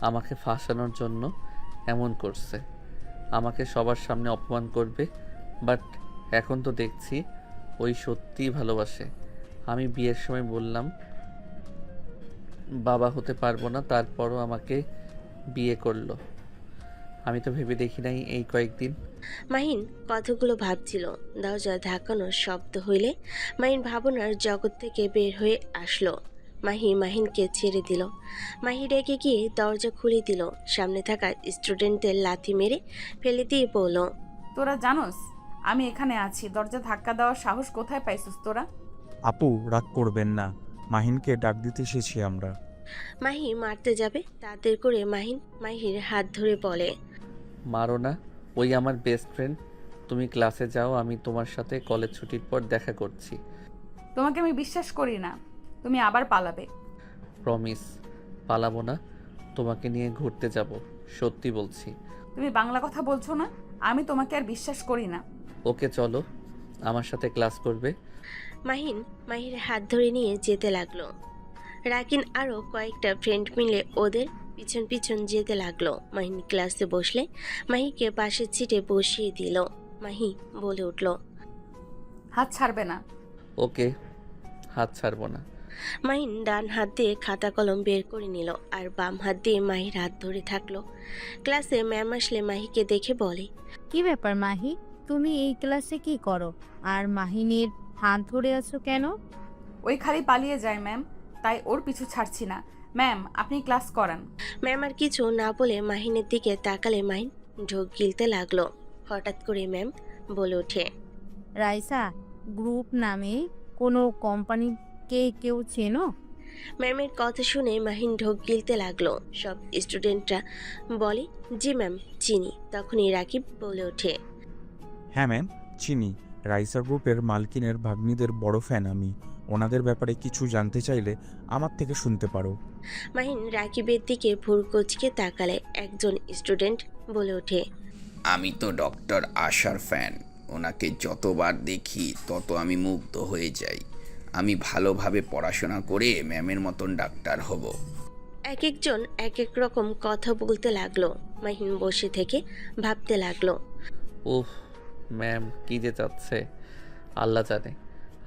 আমাকে ফাঁসানোর জন্য এমন করছে, আমাকে সবার সামনে অপমান করবে। বাট এখন তো দেখছি ওই সত্যিই ভালোবাসে। আমি বিয়ের সময় বললাম বাবা হতে পারবো না, তারপরও আমাকে বিয়ে করলো। আমি তো ভেবে দেখি নাই এই কয়েকদিন। মাহিন কথাগুলো ভাবছিল। দরজা ধাক্কানোর শব্দ হইলে মাহিন ভাবনার জগৎ থেকে বের হয়ে আসলো। মাহিনকে ছেড়ে দিল। মাহি রেগে গিয়ে দরজা খুলে দিল। সামনে থাকা স্টুডেন্টদের লাথি মেরে ফেলে দিয়ে বলল, তোরা জানোস আমি এখানে আছি, দরজা ধাক্কা দেওয়ার সাহস কোথায় পাইছিস তোরা? আপু রাগ করবেন না, মাহিনকে ডাক দিতে এসেছি আমরা। মাহি মারতে যাবে তাদের করে মাহির হাত ধরে বলে, মারো না, ওই আমার বেস্ট ফ্রেন্ড। তুমি ক্লাসে যাও, আমি তোমার সাথে কলেজ ছুটির পর দেখা করছি। তোমাকে আমি বিশ্বাস করি না, তুমি আবার পালাবে। প্রমিস, পালাবো না। তোমাকে নিয়ে ঘুরতে যাব, সত্যি বলছি। তুমি বাংলা কথা বলছো না, আমি তোমাকে আর বিশ্বাস করি না। ওকে চলো, আমার সাথে ক্লাস করবে। মাহির হাত ধরে নিয়ে যেতে লাগলো। রাকিন আরও কয়েকটা ফ্রেন্ড মিলে ওদের পিছন পিছন যেতে লাগলো। মাহিন ক্লাসে বসলে মাহিকে পাশের সিটে বসিয়ে দিল। মাহি বলে উঠল, হাত ছাড়বে না। ওকে, হাত ছাড়বো না। মাহিন ডান হাত দিয়ে খাতা কলম বের করে নিল আর বাম হাত দিয়ে মাহির হাত ধরে থাকলো। ক্লাসে ম্যাম আসলে মাহিকে দেখে বলে, কি ব্যাপার মাহি, তুমি এই ক্লাসে কি করো আর মাহিনীর হাত ধরে আছো কেন? ওই খালি পালিয়ে যায় ম্যাম, তাই ওর পিছু ছাড়ছি না। ম্যাম আপনি ক্লাস করান। ম্যাম আর কিছু না বলে মাহিনের দিকে তাকালে মাহিন ঢোক গিলতে লাগলো। হঠাৎ করে ম্যাম বলে ওঠে, রাইসা, গ্রুপ নামে কোনো কোম্পানিকে কেউ চেনো? ম্যামের কথা শুনে মাহিন ঢোক গিলতে লাগলো। সব স্টুডেন্টরা বলে, জি ম্যাম চিনি। তখনই রাকিব বলে ওঠে, হ্যাঁ ম্যাম চিনি, রাইসার গ্রুপের মালকিনের ভাগ্নিদের বড় ফ্যান আমি। ওনাদের ব্যাপারে কিছু জানতে চাইলে আমার থেকে শুনতে পারো। মাহিন রাকিবের দিকে ভুর কুচকে তাকালে একজন স্টুডেন্ট বলে ওঠে, আমি তো ডক্টর আশার ফ্যান। ওনাকে যতবার দেখি তত আমি মুগ্ধ হয়ে যাই। আমি ভালোভাবে পড়াশোনা করে ম্যামের মতন ডাক্তার হব। এক একজন এক এক রকম কথা বলতে লাগলো। মাহিন বসে থেকে ভাবতে লাগলো, উফ, ম্যাম কি যে চাচ্ছে আল্লাহ জানে।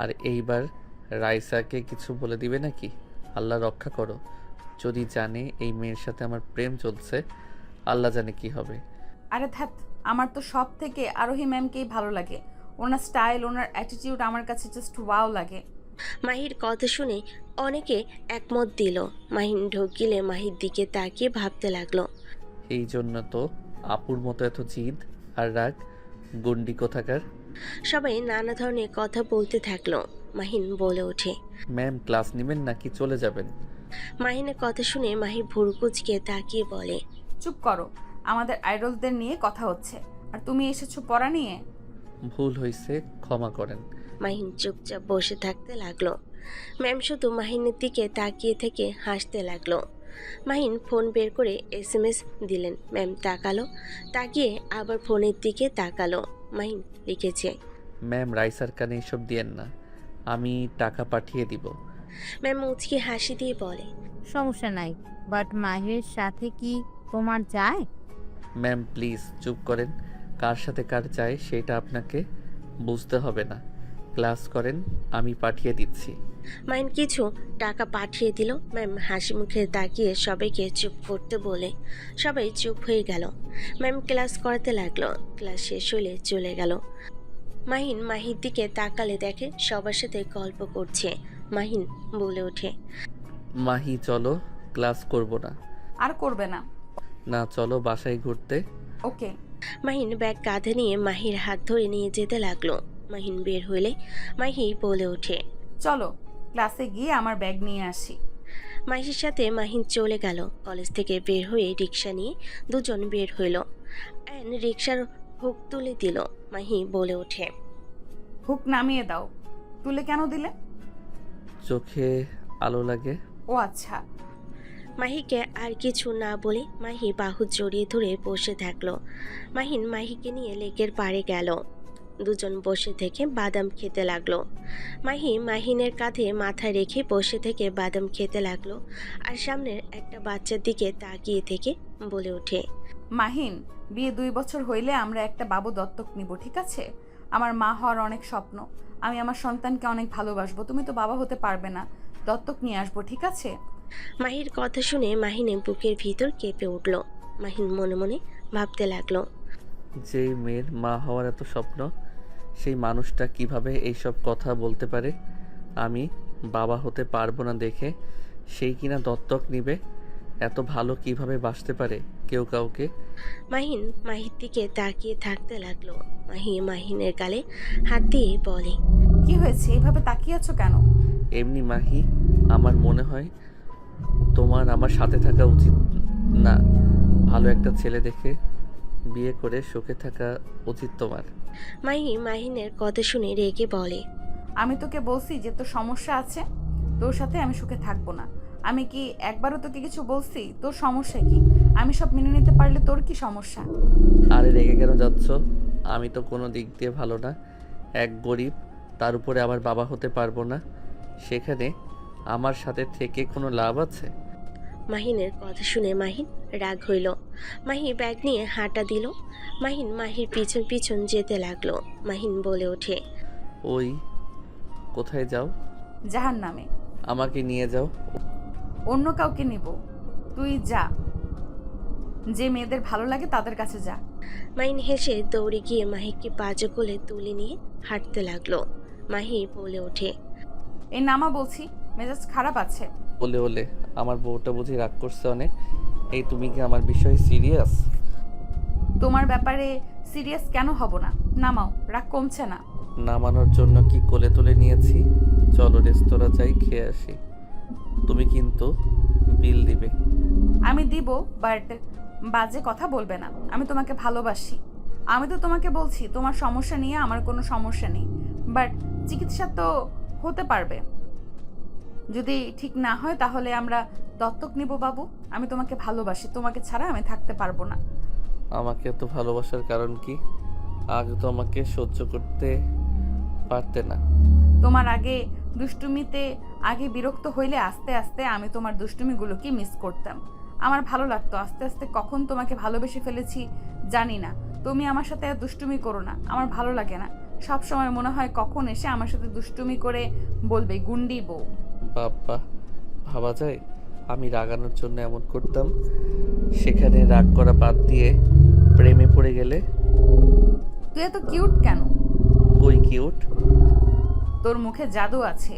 আর এইবার রাইসাকে কিছু বলে দিবে নাকি? আল্লাহ রক্ষা করো, যদি জানে এই মেয়ের সাথে আমার প্রেম চলছে, আল্লাহ জানে কি হবে। আরে ধ্যাত, আমার তো সব থেকে আরোহী ম্যামকেই ভালো লাগে। ওনার স্টাইল, ওনার অ্যাটিটিউড আমার কাছে জাস্ট ওয়াও লাগে। মাহির কথা শুনে অনেকে একমত দিল। মাহিন ঢোক গিলে মাহির দিকে তাকিয়ে ভাবতে লাগলো। এই জন্য তো আপুর মতো এত জিদ আর রাগ, গুন্ডি কোথাকার। সবাই নানা ধরনের কথা বলতে থাকলো। মাহিন বলে ওঠে, ম্যাম ক্লাস নেবেন নাকি চলে যাবেন? মাহিনের কথা শুনে মাহি ভুরু কুচকে তাকিয়ে বলে, চুপ করো, আমাদের আইডলদের নিয়ে কথা হচ্ছে আর তুমি এসেছো পড়া নিয়ে। ভুল হয়েছে, ক্ষমা করেন। মাহিন চুপচাপ বসে থাকতে লাগলো। ম্যাম শুধু মাহিনের দিকে তাকিয়ে থেকে হাসতে লাগলো। মাহিন ফোন বের করে SMS দিলেন। ম্যাম তাকালো, তাকিয়ে আবার ফোনের দিকে তাকালো। মাহিন লিখেছে, ম্যাম রাইসার কানে এসব দিয়েন না, আমি টাকা পাঠিয়ে দিব। ম্যাম মুচকি হাসি দিয়ে বলে, সমস্যা নাই, বাট মাহিরের সাথে কি তোমার যায়? ম্যাম প্লিজ চুপ করেন, কার সাথে কার যায় সেটা আপনাকে বুঝতে হবে না। ক্লাস করেন, আমি পাঠিয়ে দিচ্ছি। মাহিন কিছু টাকা পাঠিয়ে দিল। ম্যাম হাসি মুখে তাকিয়ে সবাইকে চুপ করতে বলে সবাই চুপ হয়ে গেল। ম্যাম ক্লাস করাতে লাগলো। ক্লাস শেষ হলে চলে গেল। মাহিন মাহির দিকে তাকালে দেখে সবার সাথে গল্প করছে। মাহিন বলে ওঠে, মাহি চলো, ক্লাস করব না। আর করবে না? না চলো বাসায় ঘুরতে। ওকে। মাহিন ব্যাগ কাঁধে নিয়ে মাহির হাত ধরে নিয়ে যেতে লাগলো। মাহিন বের হইলে মাহি বলে ওঠে, চলো ক্লাসে গিয়ে আমার ব্যাগ নিয়ে আসি। মাহির সাথে মাহিন চলে গেল। কলেজ থেকে বের হয়ে রিক্সা নিয়ে দুজন বের হইল। অ্যান রিক্সার হুক তুলে দিল। মাহি বলে ওঠে, হুক নামিয়ে দাও। তুলে কেন দিলে? চোখে আলো লাগে। ও আচ্ছা। মাহিকে আর কিছু না বলে মাহি বাহু জড়িয়ে ধরে বসে থাকলো। মাহিন মাহিকে নিয়ে লেকের পাড়ে গেল। দুজন বসে থেকে বাদাম খেতে লাগলো। মাহি মাহিনের কাঁধে মাথা রেখে বসে থেকে বাদাম খেতে লাগলো আর সামনের একটা বাচ্চার দিকে তাকিয়ে থেকে বলে ওঠে, মাহিন, বিয়ে 2 বছর হইলে আমরা একটা বাবু দত্তক নিব, ঠিক আছে? আমার মা হওয়ার অনেক স্বপ্ন, আমি আমার সন্তানকে অনেক ভালোবাসবো। তুমি তো বাবা হতে পারবে না, দত্তক নিয়ে আসবো, ঠিক আছে? মাহির কথা শুনে মাহিনের বুকের ভিতর কেঁপে উঠল। মাহিন মনে মনে ভাবতে লাগলো। যেই মেয়ের মা হওয়ার এত স্বপ্ন, সেই মানুষটা কিভাবে এইসব কথা বলতে পারে? আমি বাবা হতে পারবো না দেখে সেই কিনা দত্তক নিবে? এত ভালো কিভাবে বাসতে পারে কেউ কাউকে? মাহিন মাহির দিকে তাকিয়ে থাকতে লাগলো। মাহি মাহিনের গালে হাত দিয়ে বলে, কি হয়েছে, এইভাবে তাকিয়ে আছো কেন? এমনি মাহি, আমার মনে হয় তোমার আমার সাথে থাকা উচিত না। ভালো একটা ছেলে দেখে বিয়ে করে সুখে থাকা উচিত তোমার। মাহি মাহিনের কথা শুনে রেগে বলে, আমি তোকে বলছি যে তোর সমস্যা আছে, তোর সাথে আমি সুখে থাকবো না। আমি কি একবারও তোকে কিছু বলছি? তোর সমস্যা কি? আমি সব মেনে নিতে পারলে তোর কি সমস্যা? আরে রেগে কেন যাচ্ছ? আমি তো কোনো দিক দিয়ে ভালো না, এক গরিব, তার উপরে আবার বাবা হতে পারবো না। সেখানে আমার সাথে থেকে কোনো লাভ আছে? মাহিনের কথা শুনে মাহিন রাগ হইল। মাহি ব্যাগ নিয়ে হাঁটা দিল। মাহিন মাহির পিছন পিছন যেতে লাগলো। মাহিন বলে ওঠে, ওই কোথায় যাও? জাহান্নামে। আমাকে নিয়ে যাও। অন্য কাউকে নিব, তুই যা। যে মেয়েদের ভালো লাগে তাদের কাছে যা। মাহিন হেসে দৌড়ে গিয়ে মাহিকে পাজো কোলে তুলে নিয়ে হাঁটতে লাগলো। মাহি বলে ওঠে, এই নামা বলছি, মেজাজ খারাপ আছে। বলে বলে আমার বউটা বুঝি রাগ করছে অনেক। এই তুমি কি আমার বিষয়ে সিরিয়াস? তোমার ব্যাপারে সিরিয়াস কেন হব না? নামাও, রাগ কমছে না। নামানোর জন্য কি কোলে তুলে নিয়েছি? চলো রেস্তোরাঁ যাই, খেয়ে আসি। তুমি কিন্তু বিল দিবে। আমি দিব, বাট বাজে কথা বলবে না। আমি তোমাকে ভালোবাসি। আমি তো তোমাকে বলছি তোমার সমস্যা নিয়ে আমার কোনো সমস্যা নেই, বাট চিকিৎসা তো হতে পারবে। যদি ঠিক না হয় তাহলে আমরা দত্তক নিব বাবু। আমি তোমাকে ভালোবাসি, তোমাকে ছাড়া আমি থাকতে পারবো না। আমাকে এত ভালোবাসার কারণ কি? আগে তো আমাকে সহ্য করতে পারতে না। তোমার আগে দুষ্টুমিতে আগে বিরক্ত হইলে আস্তে আস্তে আমি তোমার দুষ্টুমিগুলোকে মিস করতাম। আমার ভালো লাগতো। আস্তে আস্তে কখন তোমাকে ভালোবেসে ফেলেছি জানি না। তুমি আমার সাথে আর দুষ্টুমি করো না, আমার ভালো লাগে না। সব সময় মনে হয় কখন এসে আমার সাথে দুষ্টুমি করে বলবে গুন্ডি বউ। বাবা, ভাবা যায় আমি রাগানোর জন্য এমন করতাম? সেখানে রাগ করা বাদ দিয়ে প্রেমে পড়ে গেলে? তুই এত কিউট কেন? কই কিউট? তোর মুখে জাদু আছে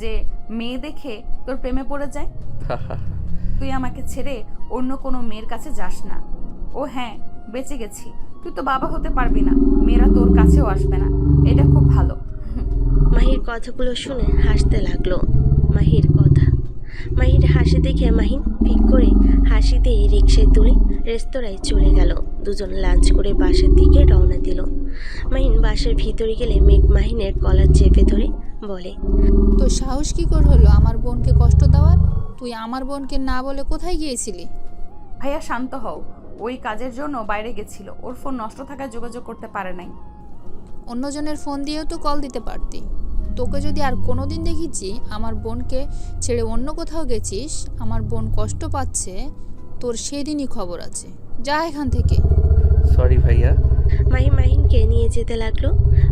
যে মেয়ে দেখে তোর প্রেমে পড়ে যায়। তুই আমাকে ছেড়ে অন্য কোনো মেয়ের কাছে যাস না। ও হ্যাঁ, বেঁচে গেছি। তুই তো বাবা হতে পারবি না, মেয়েরা তোর কাছেও আসবে না। এটা খুব ভালো। মাহির কথাগুলো শুনে হাসতে লাগলো। মাহির কথা, মাহির হাসি দেখে মাহিন পিক করে হাসি দিয়ে রিকশায় তুলে রেস্তোরাঁয় চলে গেল। দুজন লাঞ্চ করে বাসার দিকে রওনা দিল। মাহিন বাসার ভিতরে গেলে মেঘ মাহিনের কলার চেপে ধরে বলে, তো সাহস কি করে হলো আমার বোনকে কষ্ট দেওয়ার? তুই আমার বোনকে না বলে কোথায় গিয়েছিলি? ভাইয়া শান্ত হও। ওই কাজের জন্য বাইরে গেছিল, ওর ফোন নষ্ট থাকায় যোগাযোগ করতে পারে নাই। অন্যজনের ফোন দিয়েও তো কল দিতে পারতি। তোকে যদি আর কোনো দিন দেখেছি আমার বোনকে ছেড়ে অন্য কোথাও গেছিস, আমার বোন কষ্ট পাচ্ছে, তোর সেদিনই খবর আছে। যা এখান থেকে। সরি ভাইয়া। মাহিনকে নিয়ে যেতে লাগলো।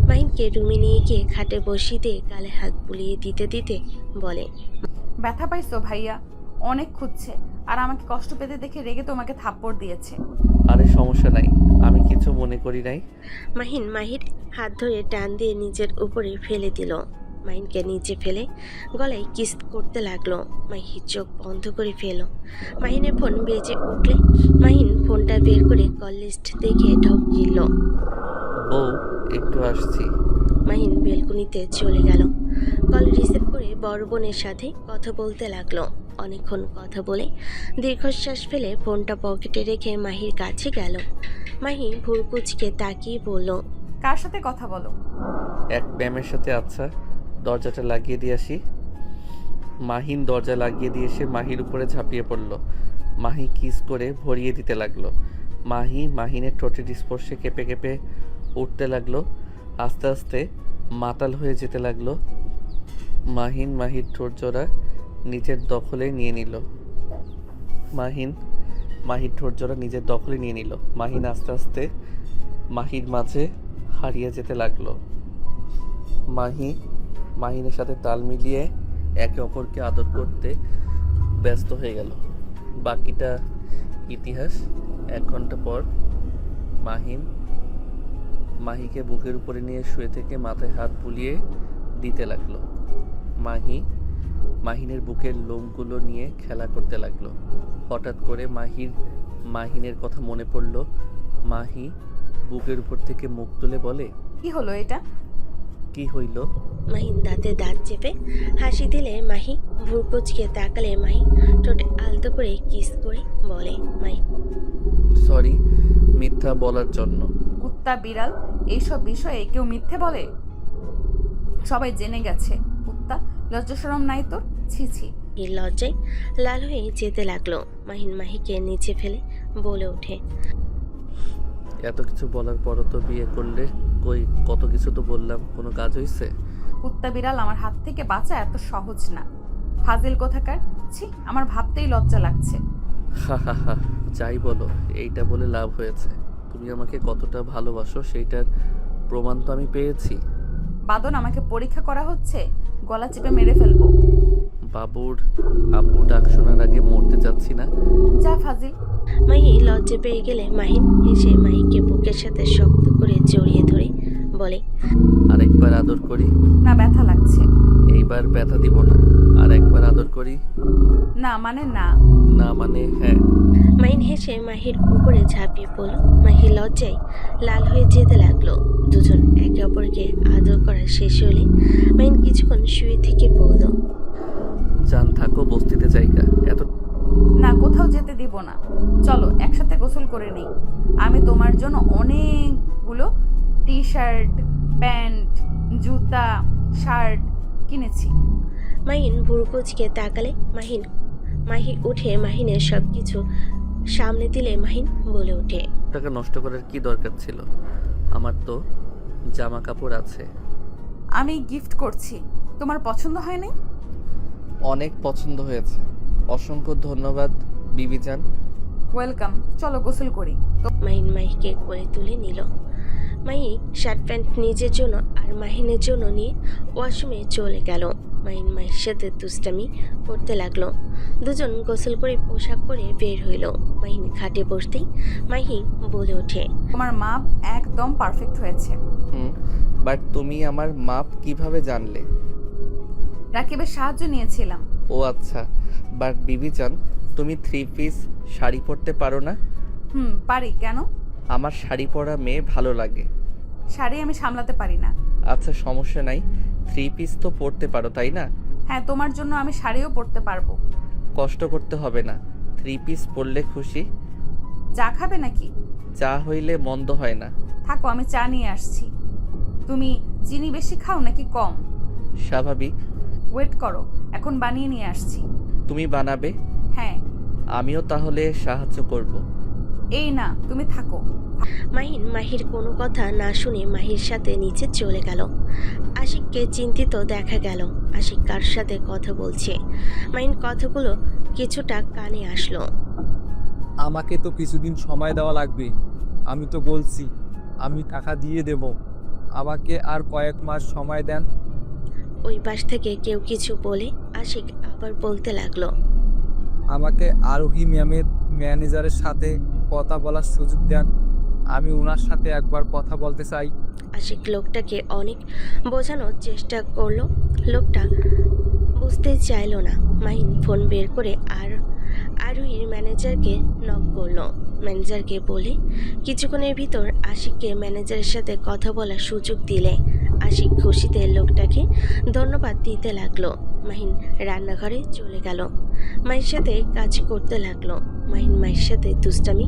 মাহিনকে রুমে নিয়ে গিয়ে খাটে বসিয়ে দিয়ে গালে হাত বুলিয়ে দিতে দিতে বলে, ব্যথা পাইছো ভাইয়া? অনেক খুঁজছে, আর আমাকে কষ্ট পেতে দেখে রেগে তোমাকে থাপ্পড় দিয়েছে। আরে সমস্যা নাই, আমি কিছু মনে করি নাই। মাহির হাত ধরে টান দিয়ে নিজের উপরে ফেলে দিল। মাহিনকে নিচে ফেলে গলায় কিস করতে লাগলো। মাহির চোখ বন্ধ করে ফেল। মাহিনের ফোন বেজে উঠলে মাহিন ফোনটা বের করে কল লিস্ট দেখে ঢোক গিলল। বউ, একটু আসছি। মাহিন বেলকুনিতে চলে গেল। কল রিসিভ করে বড় বোনের সাথে কথা বলতে লাগলো। অনেকক্ষণ কথা বলে দীর্ঘশ্বাস ফেলে ফোনটা পকেটে রেখে মাহির কাছে গেল। মাহি ভুরকুচকে তাকিয়ে বলল, কার সাথে কথা বলো? এক ম্যামের সাথে। আচ্ছা, দরজাটা লাগিয়ে দিয়ে আসি। মাহিন দরজা লাগিয়ে দিয়ে এসে মাহির উপরে ঝাঁপিয়ে পড়ল। মাহি কিস করে ভরিয়ে দিতে লাগলো। মাহিনের ঠোঁটের স্পর্শে কেঁপে কেঁপে উঠতে লাগলো। আস্তে আস্তে মাতাল হয়ে যেতে লাগলো। মাহির ঠোঁট জোড়া নিজের দখলে নিয়ে নিল। মাহির ঠোঁট জোড়া নিজের দখলে নিয়ে নিল। মাহিন আস্তে আস্তে মাহির মাঝে হারিয়ে যেতে লাগলো। মাহিনের সাথে তাল মিলিয়ে একে অপরকে আদর করতে ব্যস্ত হয়ে গেল। বাকিটা ইতিহাস। 1 ঘন্টা পর মাহিকে বুকের উপরে নিয়ে শুয়ে থেকে মাথায় হাত বুলিয়ে দিতে লাগলো। মাহিনের বুকের লোমগুলো নিয়ে খেলা করতে লাগলো। হঠাৎ করে মাহিনের কথা মনে পড়ল। মাহি বুকের উপর থেকে মুখ তুলে বলে, কি হলো এটা? কি হইল? মাহিন দাঁতে দাঁত চেপে হাসি দিলে মাহি ভুরু কুচকে তাকালে মাহি ঠোঁটে আলতো করে কিস করে বলে, মাহি সরি মিথ্যা বলার জন্য। কুত্তা বিড়াল এইসব বিষয়ে কেউ মিথ্যে বলে? সবাই জেনে গেছে। কুত্তা, লজ্জা শরম নাই তোর? ছি ছি। এই লজ্জায় লাল হয়ে যেতে লাগলো। মাহিকে নিচে ফেলে বলে ওঠে, এত কিছু বলার পরও তো বিয়ে করলে? কই, কত কিছু তো বললাম, কোনো কাজ হইছে? কুত্তা বিড়াল আমার হাত থেকে বাঁচা এত সহজ না। ফাজিল কোথাকার। ছি, আমার ভাবতেই লজ্জা লাগছে। হা হা হা, যাই বলো, এইটা বলে লাভ হয়েছে। তুমি আমাকে কতটা ভালোবাসো সেইটার প্রমাণ তো আমি পেয়েছি। বাদন, আমাকে পরীক্ষা করা হচ্ছে। গলা চেপে মেরে ফেলবো। বাবুর আব্বু ডাক শোনার আগে মরতে চাচ্ছি না। যা ফাজিল। মাহি লজ্জা পেয়ে গেলে মাহিন হেসে মাহিকে বুকের সাথে শক্ত করে জড়িয়ে ধরে বলে, আরেকবার আদর করি? না, ব্যথা লাগছে। এইবার ব্যথা দিব না। আর একবার আদর করি? না মানে না। না মানে হ্যাঁ। মাহিন হেসে মাহির উপরে ঝাঁপিয়ে পড়ল। মাহি লজ্জায় লাল হয়ে যেতে লাগলো। দুজন একে অপরকে আদর করা শেষ হলে মাহিন কিছুক্ষণ শুয়ে থেকে বলল, জান থাকো বস্তিতে জায়গা এত। না, কোথাও যেতে দিব না। চলো একসাথে গোসল করে নেই। আমি তোমার জন্য অনেকগুলো টি শার্ট, প্যান্ট, জুতা, শার্ট কিনেছি। মাহিন ভুরু কুচকে তাকালে মাহি উঠে মাহিনের সব কিছু সামনে দিলে মাহিন বলে ওঠে, টাকা নষ্ট করার কি দরকার ছিল? আমার তো জামা কাপড় আছে। আমি গিফট করছি। তোমার পছন্দ হয়নি? অনেক পছন্দ হয়েছে। অসংখ্য ধন্যবাদ বিবিজান। ওয়েলকাম। চলো গোসল করি। মাহিন মাহিকে কোলে তুলে নিল। মাহি শার্ট প্যান্ট নিজের জন্য আর মাহিনের জন্য নিয়ে ওয়াশরুমে চলে গেল। মাহির সাথে দুষ্টামি করতে লাগলো। দুজন গোসল করে পোশাক পরে বের হইল। মাহিন খাটে বসতেই মাহি বলে ওঠে, তোমার মাপ একদম পারফেক্ট হয়েছে। বাট তুমি আমার মাপ কিভাবে জানলে? রাকিবের সাহায্য নিয়েছিলাম। ও আচ্ছা। বাট বিবিজান, তুমি 3 পিস শাড়ি পরতে পারো না? পারি। কেন? আমার শাড়ি পরা মেয়ে ভালো লাগে। শাড়ি আমি সামলাতে পারি না। আচ্ছা সমস্যা নাই, 3 পিস তো পরতে পারো তাই না? হ্যাঁ, তোমার জন্য আমি শাড়িও পরতে পারবো। কষ্ট করতে হবে না। 3 পিস পরলে খুশি। চা খাবে নাকি? চা হইলে মন্দ হয় না। থাকো, আমি চা নিয়ে আসছি। তুমি চিনি বেশি খাও নাকি কম? স্বাভাবিক। ওয়েট করো, এখন বানিয়ে নিয়ে আসছি। তুমি বানাবে? হ্যাঁ। আমিও তাহলে সাহায্য করব। এই না, তুমি থাকো। মাহির কোনো কথা না শুনে মাহির সাথে নিচে চলে গেল। আশিককে চিন্তিত দেখা গেল। আশিক কার সাথে কথা বলছে। মাহিন কথাগুলো কিছুটা কানে আসলো। আমাকে তো কিছুদিন সময় দেওয়া লাগবে। আমি তো বলছি আমি টাকা দিয়ে দেব, আমাকে আর কয়েক মাস সময় দেন। ওই পাশ থেকে কেউ কিছু বলে আশিক আবার বলতে লাগলো, আমাকে আরোহী ম্যামের ম্যানেজারের সাথে কথা বলার সুযোগ দেন। আমি ওনার সাথে একবার কথা বলতে চাই। আশিক লোকটাকে অনেক বোঝানোর চেষ্টা করলো। লোকটা বুঝতে চাইলো না। মাহিন ফোন বের করে আরোহীর ম্যানেজারকে নক করলো। ম্যানেজারকে বলে কিছুক্ষণের ভিতর আশিককে ম্যানেজারের সাথে কথা বলার সুযোগ দিলে আশিক খুশিতে লোকটাকে ধন্যবাদ দিতে লাগলো। মাহিন রান্নাঘরে চলে গেল। মায়ের সাথে কাজ করতে লাগলো। মায়ের সাথে দুষ্টামি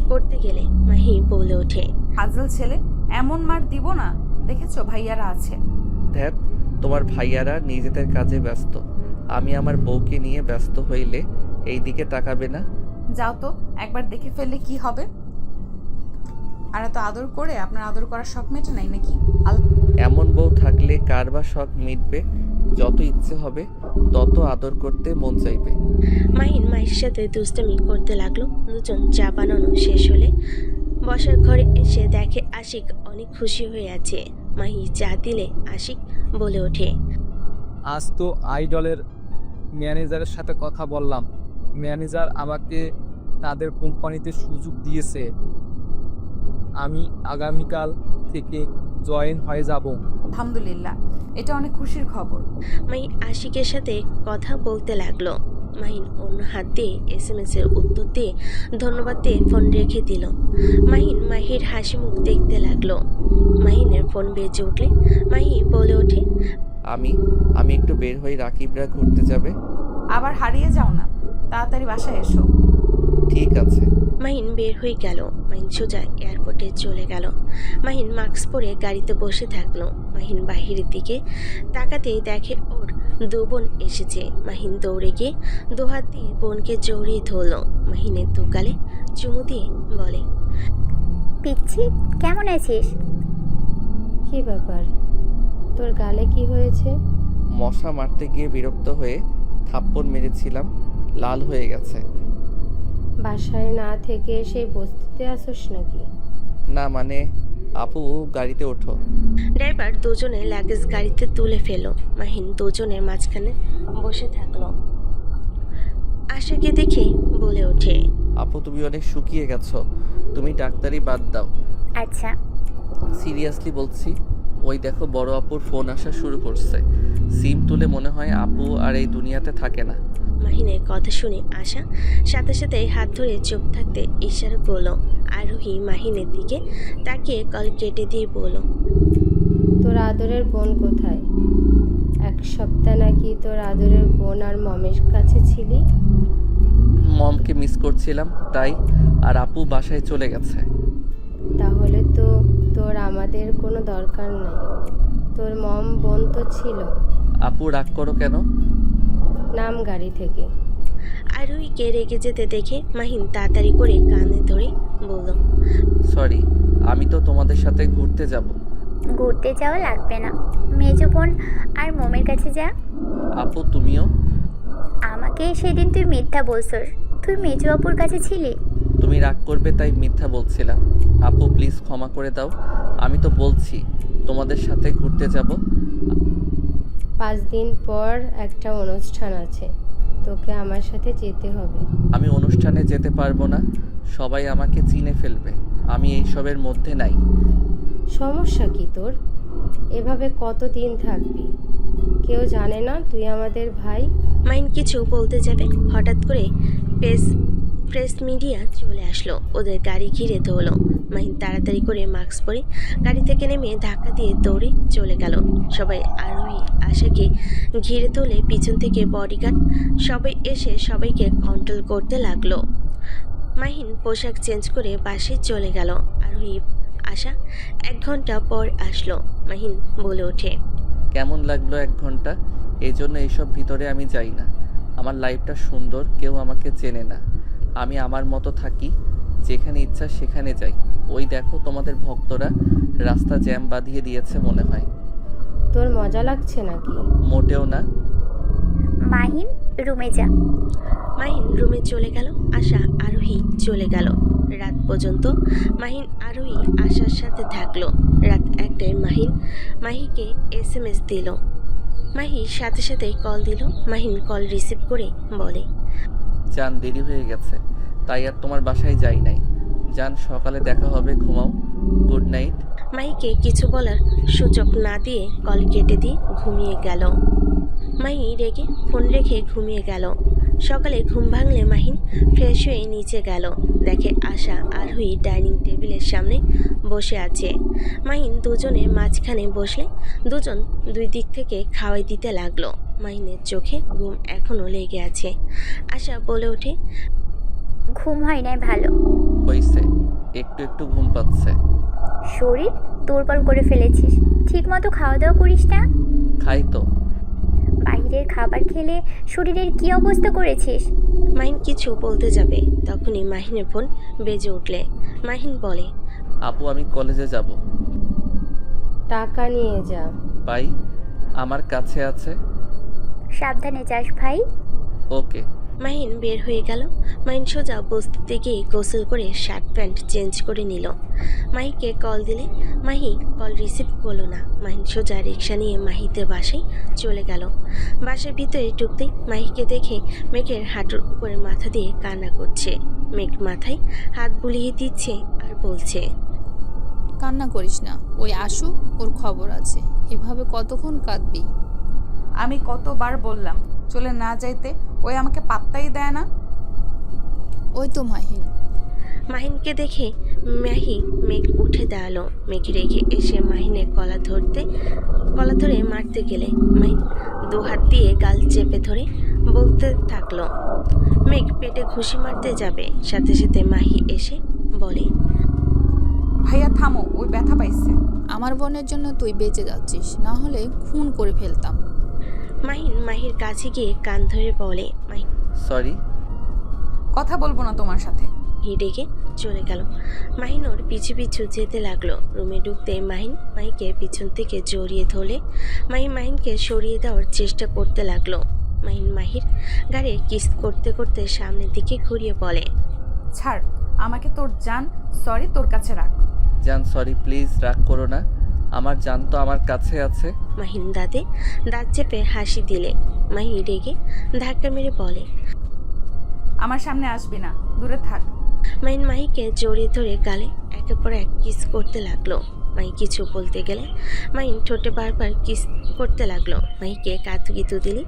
করতে গেলে মাহি বলে ওঠে, ফাজল ছেলে, এমন মার দিব না। দেখেছো ভাইয়ারা আছে। ধ্যাত, তোমার ভাইয়ারা নিজেদের কাজে ব্যস্ত। আমি আমার বউকে নিয়ে ব্যস্ত হইলে এই দিকে তাকাবে না। যাও তো, একবার দেখে ফেললে কি হবে? আর এত আদর করে আপনার আদর করার শখ মেটে নাই নাকি? এমন বউ থাকলে কার বা শখ মিটবে? যত ইচ্ছে হবে তত আদর করতে মন চাইবে। মাহির সাথে দুষ্টামি করতে লাগলো। দুজন চা বানানো শেষ হলে বসার ঘরে এসে দেখে আশিক অনেক খুশি হয়ে আছে। মাহি চা দিলে আশিক বলে ওঠে, আজ তো আইডলের ম্যানেজারের সাথে কথা বললাম। ম্যানেজার আমাকে তাদের কোম্পানিতে সুযোগ দিয়েছে। আমি আগামীকাল থেকে জয়েন হয়ে যাব। আলহামদুলিল্লাহ, এটা অনেক খুশির খবর। মাহিন আশিকের সাথে কথা বলতে লাগলো। মাহিন অন্য হাত দিয়ে SMS এর উত্তর দিয়ে ধন্যবাদ দিয়ে ফোন রেখে দিল। মাহিন মাহির হাসি মুখ দেখতে লাগলো। মাহিনের ফোন বেজে উঠলে মাহি বলে ওঠে, আমি একটু বের হয়ে রাকিবরা ঘুরতে যাবে। আবার হারিয়ে যাও না, তাড়াতাড়ি বাসায় এসো। ঠিক আছে। মাহিন বের হয়ে গেল। মাহিন সোজা এয়ারপোর্টে চলে গেল। মাহিন মাস্ক পরে গাড়িতে বসে থাকলো। মাহিন বাহিরের দিকে তাকাতেই দেখে ওর দু বোন এসেছে। মাহিন দৌড়ে গিয়ে দুহাত দিয়ে বোনকে জড়িয়ে ধরল। মাহিনের দু গালে চুমু দিয়ে বলে, পিচ্ছি, কেমন আছিস? কি ব্যাপার, তোর গালে কি হয়েছে? মশা মারতে গিয়ে বিরক্ত হয়ে থাপ্পড় মেরেছিলাম, লাল হয়ে গেছে। বাসায় না থেকে সেই বস্তিতে আসোস নাকি? না মানে, আপু গাড়িতে ওঠো। ড্রাইভার দুজনে লাগেজ গাড়িতে তুলে ফেলল। মাহিন দুজনের মাঝখানে বসে থাকলো। আশাকে দেখে বলে ওঠে, আপু তুমি অনেক শুকিয়ে গেছো, তুমি ডাক্তারি বাদ দাও। আচ্ছা। সিরিয়াসলি বলছি, ওই দেখো বড় আপুর ফোন আসা শুরু করছে। সিম তুলে মনে হয় আপু আর এই দুনিয়াতে থাকে না। মাহিনের কথা শুনে আশা সাথে সাথে হাত ধরে চুপ থাকতে ইশারা করলো। আরোহী মাহিনের দিকে তাকিয়ে কল কেটে দিয়ে বলল, তোর আদরের বোন কোথায়? এক সপ্তাহ নাকি তোর আদরের বোন আর মমের কাছে ছিলি। মমকে মিস করছিলাম তাই, আর আপু বাসায় চলে গেছে। তাহলে তো তোর আমাদের কোনো দরকার নাই, তোর মম বোন তো ছিল। আপু রাগ করো কেন? নাম গাড়ি থেকে। আরোহীকে রেগে যেতে দেখে মাহিন তাড়াতাড়ি করে কানে ধরে বলল, সরি, আমি তো তোমাদের সাথে ঘুরতে যাব। ঘুরতে যাওয়া লাগবে না, মেজো বোন আর মোমের কাছে যা। আপু তুমিও? আমাকে সেদিন তুই মিথ্যা বলছস, তুই মেজো আপুর কাছে ছিলি। তুমি রাগ করবে তাই মিথ্যা বলছিলাম। আপু প্লিজ ক্ষমা করে দাও, আমি তো বলছি তোমাদের সাথে ঘুরতে যাব। 5 দিন পর একটা অনুষ্ঠান আছে, তোকে আমার সাথে যেতে হবে। আমি অনুষ্ঠানে যেতে পারবো না, সবাই আমাকে চিনে ফেলবে, আমি এইসবের মধ্যে নাই। সমস্যা কি তোর? এভাবে কতদিন থাকবি? কেউ জানে না তুই আমাদের ভাই। মাহিন কিছু বলতে যাবে, হঠাৎ করে প্রেস মিডিয়া চলে আসলো। ওদের গাড়ি ঘিরে ধরলো। মাহিন তাড়াতাড়ি করে মাস্ক পরে গাড়ি থেকে নেমে ধাক্কা দিয়ে দৌড়ে চলে গেল। সবাই আরোহী আশাকে ঘিরে ধরলে পিছন থেকে বডিগার্ড সবাই এসে সবাইকে কন্ট্রোল করতে লাগলো। মাহিন পোশাক চেঞ্জ করে বাসে চলে গেল। আরোহী আশা 1 ঘন্টা পর আসলো। মাহিন বলে ওঠে, কেমন লাগলো 1 ঘন্টা? এই জন্য এইসব ভিতরে আমি যাই না। আমার লাইফটা সুন্দর, কেউ আমাকে চেনে না, আমি আমার মতো থাকি, যেখানে ইচ্ছা সেখানে যাই। ওই দেখো তোমাদের ভক্তরা রাস্তা জ্যাম বাঁধিয়ে দিয়েছে মনে হয়। তোর মজা লাগছে নাকি? মোটেও না। মাহিন রুমে যা। মাহিন রুমে চলে গেল। আশা আরোহী চলে গেল। রাত পর্যন্ত মাহিন আরোহী আশার সাথে থাকলো। রাত 1টায় মাহিন মাহিকে SMS দিল। মাহি সাথে সাথে কল দিল। মাহিন কল রিসিভ করে বলে, জান দেরি হয়ে গেছে তাই আর তোমার বাসায় যাই নাই। জান সকালে দেখা হবে, ঘুমাও, গুড নাইট। মাহিকে কিছু বলার সুযোগ না দিয়ে কল কেটে দিয়ে ঘুমিয়ে গেল। মাহি রেগে ফোন রেখে ঘুমিয়ে গেল। সকালে ঘুম ভাঙলে মাহিন ফ্রেশ হয়ে নিচে গেল। দেখে আশা আরোহী ডাইনিং টেবিলের সামনে বসে আছে। মাহিন দুজনের মাঝখানে বসলে দুজন 2 দিক থেকে খাওয়াই দিতে লাগলো। মাহিনের চোখে ঘুম এখনো লেগে আছে। আশা বলে ওঠে, ঘুম হয় নাই ভালো হইছে, একটু একটু ঘুম পাচ্ছে। শরীর দুর্বল করে ফেলেছিস, ঠিক মতো খাওয়া দাওয়া করিস না। খাই তো। বাইরের খাবার খেলে শরীরের কি অবস্থা করেছিস? মাহিন কিছু বলতে যাবে, তখনই মাহিনের ফোন বেজে উঠলে। মাহিন বলে, আপু আমি কলেজে যাব। টাকা নিয়ে যা। ভাই আমার কাছে আছে। সাবধানে যাস ভাই। ওকে। মাহিন বের হয়ে গেল। মাহিন সোজা বস্তিতে গিয়ে গোসল করে শার্ট প্যান্ট চেঞ্জ করে নিল। মাহিকে কল দিলে মাহি কল রিসিভ করলো না। মাহিন সোজা রিক্সা নিয়ে মাহিদের বাসায় চলে গেল। বাসার ভিতরে ঢুকতেই মাহিকে দেখে মেঘের হাঁটুর উপরে মাথা দিয়ে কান্না করছে। মেঘ মাথায় হাত বুলিয়ে দিচ্ছে আর বলছে, কান্না করিস না, ওই আসুক, ওর খবর আছে। এভাবে কতক্ষণ কাঁদবি? আমি কতবার বললাম চলে না যাইতে, ওই আমাকে পাত্তাই দেয় না। ওই তো মাহিন। মাহিনকে দেখে মেঘ উঠে দাঁড়ালো। মেঘ রেগে এসে মাহিনের কলা ধরে মারতে গেলে মাহিন দু হাত দিয়ে গাল চেপে ধরে বলতে থাকলো। মেঘ পেটে ঘুষি মারতে যাবে, সাথে সাথে মাহি এসে বলে, ভাইয়া থামো, ওই ব্যথা পাইছে। আমার বোনের জন্য তুই বেঁচে যাচ্ছিস, না হলে খুন করে ফেলতাম। মাহির কাছে গিয়ে কান ধরে বলে, সরি। কথা বলবো না তোমার সাথে। রেগে চলে গেল। মাহিন ওর পিছু পিছু যেতে লাগলো। রুমে ঢুকতে মাহিকে পিছন থেকে জড়িয়ে ধরলে মাহিনকে সরিয়ে দেওয়ার চেষ্টা করতে লাগলো। মাহির গাড়ি কিস করতে করতে সামনের দিকে ঘুরিয়ে বলে, ছাড় আমাকে, তোর জান সরি তোর কাছে রাখ। জান সরি, প্লিজ রাগ করো না, আমার জান তো আমার কাছে আছে। মাহিন দাঁত চেপে হাসি দিলে মাহি রেগে ধাক্কা মেরে বলে, আমার সামনে আসবি না, দূরে থাক। মাহিকে জড়িয়ে ধরে গালে একের পর এক কিস করতে লাগলো। মাহি কিছু বলতে গেলে মাহিন ঠোঁটে বারবার কিস করতে লাগলো। মাহিকে কাতুকিতু দিলে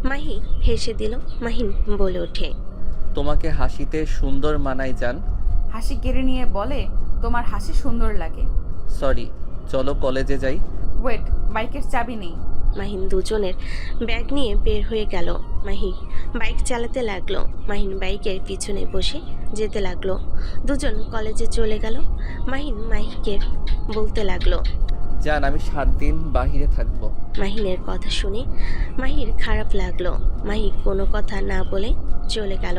মাহি হেসে দিল। মাহিন বলে ওঠে, তোমাকে হাসিতে সুন্দর মানায় জান। হাসি কেড়ে নিয়ে বলে, তোমার হাসি সুন্দর লাগে। সরি, চলো কলেজে যাই। ওয়েট, বাইকের চাবি নেই। মাহিন দুজনের ব্যাগ নিয়ে বের হয়ে গেল। মাহি বাইক চালাতে লাগলো। মাহিন বাইকের পিছনে বসে যেতে লাগলো। দুজন কলেজে চলে গেল। মাহিকে বলতে লাগলো, জান আমি 7 দিন বাহিরে থাকবো। মাহিনের কথা শুনে মাহির খারাপ লাগলো। মাহি কোনো কথা না বলে চলে গেল।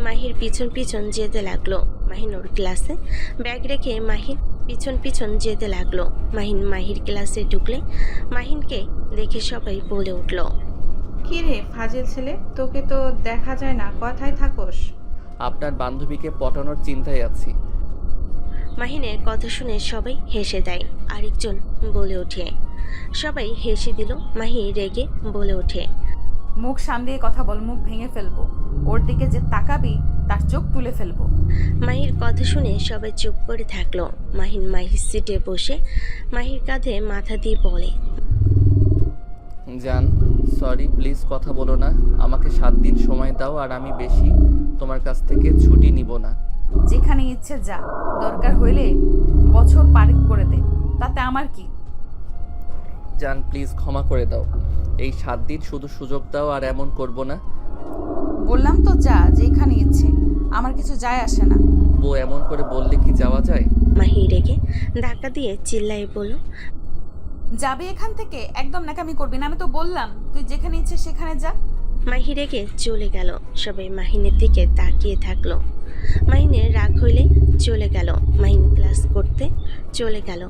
মাহির পিছন পিছন যেতে লাগলো। মাহিন ওর ক্লাসে ব্যাগ রেখে পিছন যেতে লাগলো। মাহির ক্লাসে ঢুকলে মাহিনকে দেখে সবাই বলে উঠল, কি রে ফাজিল ছেলে, তোকে তো দেখা যায় না, কথায় থাকোস? আপনার বান্ধবীকে পটানোর চিন্তায় আছি। মাহিনের কথা শুনে সবাই হেসে দেয়। আরেকজন বলে ওঠে। সবাই হেসে দিল। মাহি রেগে বলে ওঠে, মুখ সামলিয়ে কথা বল, মুখ ভেঙে ফেলবো। ওর দিকে যে তাকাবি তার চোখ তুলে ফেলবো। মাহির কথা শুনে সবাই চুপ করে থাকলো। মাহির সিটে বসে মাহির কাঁধে মাথা দিয়ে বলে, জান সরি, প্লিজ কথা বলো না, আমাকে 7 দিন সময় দাও, আর আমি বেশি তোমার কাছ থেকে ছুটি নিব না। যেখানে ইচ্ছে যা, দরকার হইলে বছর পার করে দে, তাতে আমার কি। জান প্লিজ ক্ষমা করে দাও, এই 7 দিন শুধু সুযোগ দাও, আর এমন করব না। বললাম তো যা, যেখানে ইচ্ছে, আমার কিছু যায় আসে না। বউ এমন করে বললে কি যাওয়া যায়? মাহি রেগে ধাক্কা দিয়ে চিল্লাই বলল, যাবে এখান থেকে, একদম নাকামি করবি না, আমি তো বললাম তুই যেখানে ইচ্ছে সেখানে যা। মাহি রেগে চলে গেল। সবাই মাহিনের দিকে তাকিয়ে থাকলো। মাহিনের রাগ হইলে চলে গেল। মাহিন ক্লাস করতে চলে গেল।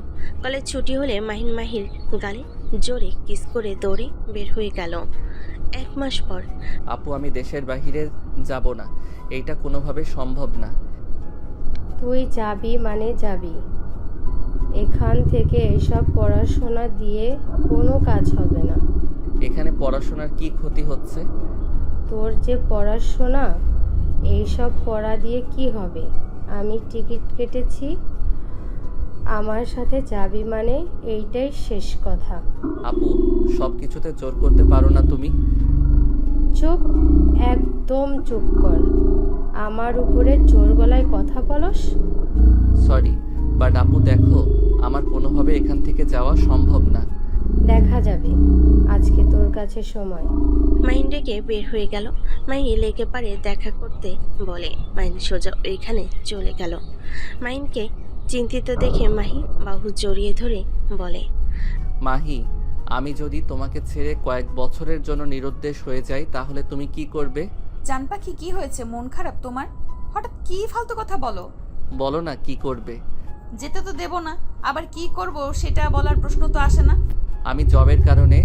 কলেজ ছুটি হলে মাহির গালে জোরে কিস করে দৌড়ে বের হয়ে গেল। 1 মাস পর, আপু আমি দেশের বাইরে যাব না, এইটা কোনোভাবে সম্ভব না। তুই যাবি মানে যাবি, এখান থেকে এসব পড়াশোনা দিয়ে কোনো কাজ হবে না। এখানে পড়াশোনার কি ক্ষতি হচ্ছে? তোর যে পড়াশোনা, এইসব পড়া দিয়ে কি হবে? আমি টিকিট কেটেছি, আমার সাথে যাবি মানে এইটাই শেষ কথা। আপু সব কিছুতে জোর করতে পারো না তুমি। চুপ, একদম চুপ কর। আমার উপরে জোর গলায় কথা বলস? সরি, বাট আপু দেখো, আমার কোনোভাবে এখান থেকে যাওয়া সম্ভব না। দেখা যাবে, আজকে তোর কাছে সময়। মাহিন রেগে বের হয়ে গেল। মাহি লেগে পারে দেখা করতে বলে। মাহিন সোজা ওইখানে চলে গেল। মাহিনকে চিন্তিত দেখে মাহি বাহু জড়িয়ে ধরে বলে, মাহি, আমি যদি তোমাকে ছেড়ে কয়েক বছরের জন্য নিরুদ্দেশ হয়ে যাই তাহলে তুমি কি করবে? জান পাখি, কি হয়েছে? মন খারাপ তোমার? হঠাৎ কি ফালতু কথা বলো? বলো না কি করবে। যেতে তো দেব না, আবার কি করব সেটা বলার প্রশ্ন তো আসে না। আমি জবের কারণে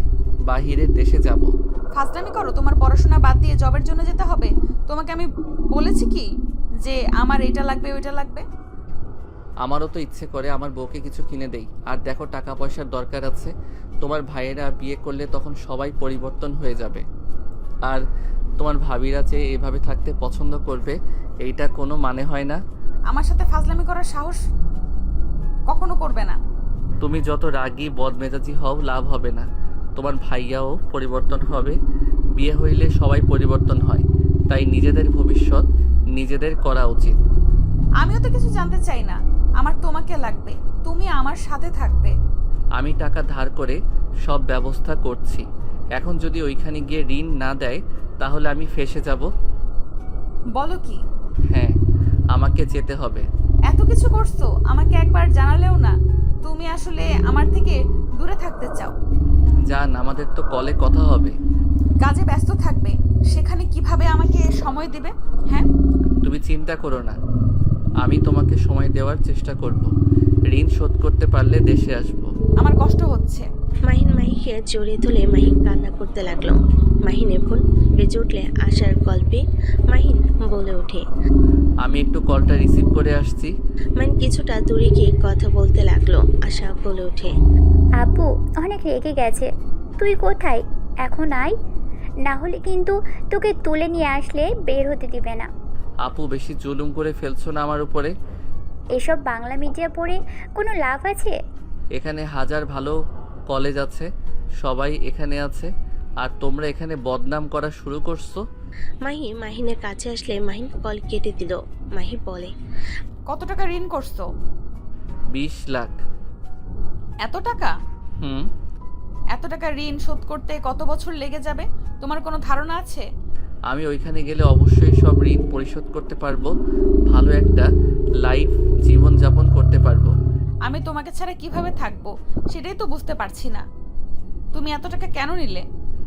বাহিরের দেশে যাব। ফাজলামি করো, তোমার পড়াশোনা বাদ দিয়ে জবের জন্য যেতে হবে? তোমাকে আমি বলেছি কি যে আমার এটা লাগবে ওইটা লাগবে? আমারও তো ইচ্ছে করে আমার বউকে কিছু কিনে দেই। আর দেখো টাকা পয়সার দরকার আছে, তোমার ভাইয়েরা বিয়ে করলে তখন সবাই পরিবর্তন হয়ে যাবে, আর তোমার ভাবিরা যে এভাবে থাকতে পছন্দ করবে এইটা কোনো মানে হয় না। আমার সাথে ফাজলামি করার সাহস করবে না। তুমি যত রাগী বদমেজাজি হও লাভ হবে না। তোমার ভাইয়াও পরিবর্তন হবে। বিয়ে হইলে সবাই পরিবর্তন হয়, তাই নিজেদের ভবিষ্যৎ নিজেদের করা উচিত। আমিও তো কিছু জানতে চাই না, আমার তোমাকে লাগবে, তুমি আমার সাথে থাকবে। আমি টাকা ধার করে সব ব্যবস্থা করছি। এখন যদি ওইখানে গিয়ে ঋণ না দেয় তাহলে আমি ফেঁসে যাব। বলো কি? হ্যাঁ, আমাকে যেতে হবে। এত কিছু করছো, আমাকে একবার জানালেও না। তুমি আসলে আমার থেকে দূরে থাকতে চাও। জান, আমাদের তো কলে কথা হবে। কাজে ব্যস্ত থাকবে, সেখানে কিভাবে আমাকে সময় দিবে? হ্যাঁ, তুমি চিন্তা করো না, আমি তোমাকে সময় দেওয়ার চেষ্টা করব। ঋণ শোধ করতে পারলে দেশে আসব। আমার কষ্ট হচ্ছে। মাহিন মাহিকে জড়িয়ে ধরে মাহিন কান্না করতে লাগলো। মাহিনের ফোন বেজে উঠলে আশার গল্পে মাহিন বলে ওঠে, আমি একটু কলটা রিসিভ করে আসছি। মাহিন কিছুটা দূরে গিয়ে কথা বলতে লাগলো। আশা বলে ওঠে, আপু অনেক রেগে গেছে, তুই কোথায়? এখন আয়, না হলে কিন্তু তোকে তুলে নিয়ে আসলে বের হতে দিবে না। আপু, বেশি জুলুম করে ফেলছো না আমার উপরে? এসব বাংলা মিডিয়া পড়ে কোনো লাভ আছে? এখানে হাজার ভালো কলেজ আছে, সবাই এখানে আছে, আর তোমরা এখানে বদনাম করা শুরু করছো। মাহি মাহিনের কাছে আসলে মাহিন কল কেটে দিল। মাহি বলে, কত টাকা ঋণ করছো? 20 লাখ। এত টাকা? হুম। এত টাকা ঋণ শোধ করতে কত বছর লেগে যাবে তোমার কোনো ধারণা আছে? আমি ওইখানে গেলে অবশ্যই সব ঋণ পরিশোধ করতে পারবো, ভালো একটা লাইফ জীবন যাপন করতে পারবো। আমি তোমাকে ছাড়া কিভাবে থাকবো সেটাই তো বুঝতে পারছি না। তুমি এত টাকা কেন নিলে?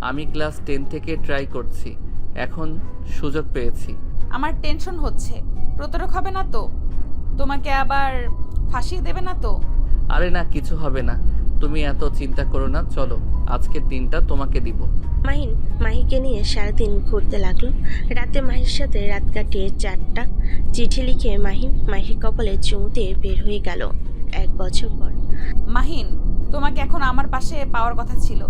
আমি ক্লাস 10 থেকে ট্রাই করছি, এখন সুযোগ পেয়েছি। আমার টেনশন হচ্ছে, প্রতারক হবে না তো? তোমাকে আবার ফাঁসিয়ে দেবে না তো? আরে না, কিছু হবে না, তুমি এত চিন্তা করো না। চলো, আজকের দিনটা তোমাকে দিব। মাহিন মাহিকে নিয়ে সারাদিন ঘুরতে লাগলো। রাতে মাহির সাথে রাত কাটিয়ে 4টা চিঠি লিখে মাহিন মাহির কপালে চুমু দিয়ে বের হয়ে গেল। 1 বছর পর। মাহিন, তোমাকে এখন আমার পাশে পাওয়ার কথা ছিল।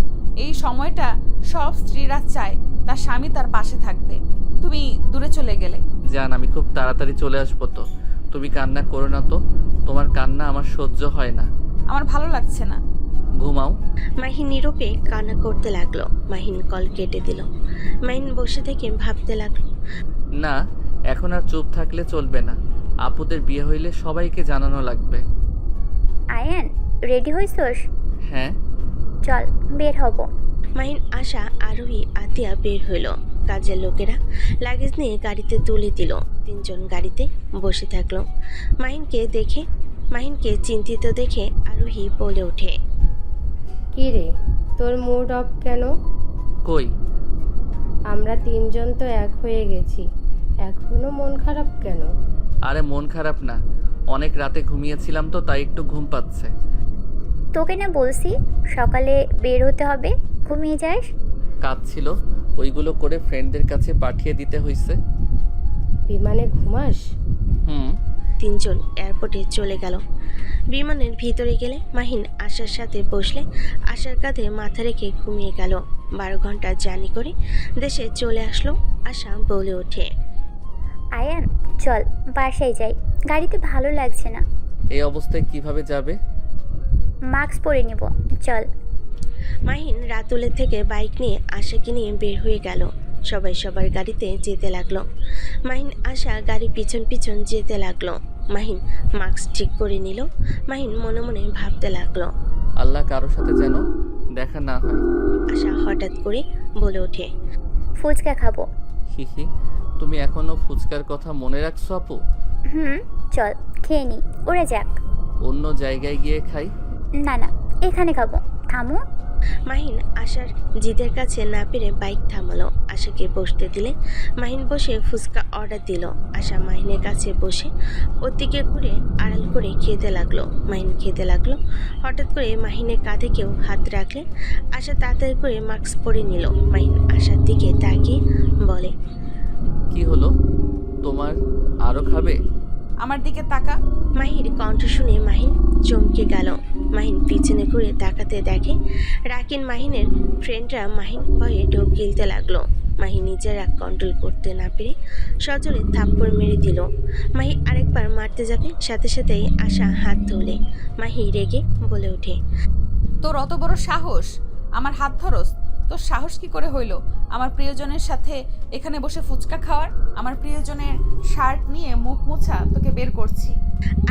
এই সময়টা সব স্ত্রীরা চায় তার স্বামী তার পাশে থাকবে, তুমি দূরে চলে গেলে। জান, আমি খুব তাড়াতাড়ি চলে আসবো তো, তুমি কান্না করো না তো, তোমার কান্না আমার সহ্য হয় না। আমার ভালো লাগছে না। ঘুমাও। মাহিন নীরবে কান্না করতে লাগলো। মাহিন কল কেটে দিল। মাহিন বসে থেকে ভাবতে লাগলো, না, এখন আর চুপ থাকলে চলবে না। আপুদের বিয়ে হইলে সবাইকে জানানো লাগবে। আয়ান, রেডি হইছস? হ্যাঁ। চল বের হব। মাহিন, আশা, আরোহী, আতিয়া বের হইল। কাজের লোকেরা লাগেজ নিয়ে গাড়িতে তুলে দিল। 3 জন গাড়িতে বসে থাকলো। মাহিনকে চিন্তিত দেখে আরোহী বলে ওঠে, কি রে, তোর মুড অফ কেন? কই? আমরা 3 জন তো এক হয়ে গেছি, এখনো মন খারাপ কেন? আরে মন খারাপ না, অনেক রাতে ঘুমিয়েছিলাম তো তাই একটু ঘুম পাচ্ছে। তোকে না বলছি সকালে বের হতে হবে, ঘুমিয়ে যাস। কাজ ছিল, ওইগুলো করে ফ্রেন্ডদের কাছে পাঠিয়ে দিতে হয়েছে। বিমানে ঘুমাস? হুম। 3 জন এয়ারপোর্টে চলে গেল। বিমানের ভিতরে গেলে মাহিন আশার সাথে বসলে আশার কাঁধে মাথা রেখে ঘুমিয়ে গেল। 12 ঘন্টা জার্নি করে দেশে চলে আসলো। আশা বলে ওঠে, আয়ান চল বাসায় যাই, গাড়িতে ভালো লাগছে না। এই অবস্থায় কিভাবে যাবে? মাস্ক পরে নিব, চল। মাহিন রাতুলের থেকে বাইক নিয়ে আশাকে নিয়ে বের হয়ে গেল। সবাই সবার গাড়িতে যেতে লাগলো। মাহিন আশা গাড়ি পিছন পিছন যেতে লাগলো। মাহিন মাস্ক ঠিক করে নিল। মাহিন মনে মনে ভাবতে লাগলো, আল্লাহ কারোর সাথে যেন দেখা না হয়। আশা হঠাৎ করে বলে ওঠে, ফুচকা খাবো। হিহি, তুমি এখনো ফুচকার কথা মনে রাখছো আপু? চল খেয়ে নি, ওরা যাক। অন্য জায়গায় গিয়ে খাই। না না, এখানে খাবো, থামো। মাহিন আশার জিদের কাছে না পেরে বাইক থামালো। আশাকে বসতে দিলে মাহিন বসে ফুচকা অর্ডার দিল। আশা মাহিনের কাছে বসে ওর দিকে ঘুরে আড়াল করে খেতে লাগলো। মাহিন খেতে লাগলো। হঠাৎ করে মাহিনের কাঁধে কেউ হাত রাখলে আশা তাড়াতাড়ি করে মাস্ক পরে নিল। মাহিন আশার দিকে তাকিয়ে বলে, কি হলো তোমার, আরো খাবে? আমার দিকে তাকা। মাহির কণ্ঠ শুনে মাহিন চমকে গেল। মাহিন পিছনে ঘুরে তাকাতে দেখে রাকিন মাহিনের ফ্রেন্ডরা মাহিন ভয়ে ঢোক গিলতে লাগলো। মাহি নিজের রাগ কন্ট্রোল করতে না পেরে সজোরে থাপ্পড় মেরে দিল। মাহি আরেকবার মারতে যাবে, সাথে সাথেই আশা হাত ধরলে। মাহি রেগে বলে ওঠে, তোর অত বড় সাহস, আমার হাত ধরস? তোর সাহস কি করে হইল আমার প্রিয়জনের সাথে এখানে বসে ফুচকা খাওয়ার? আমার প্রিয়জনের শার্ট নিয়ে মুখ মোছা তোকে বের করছি।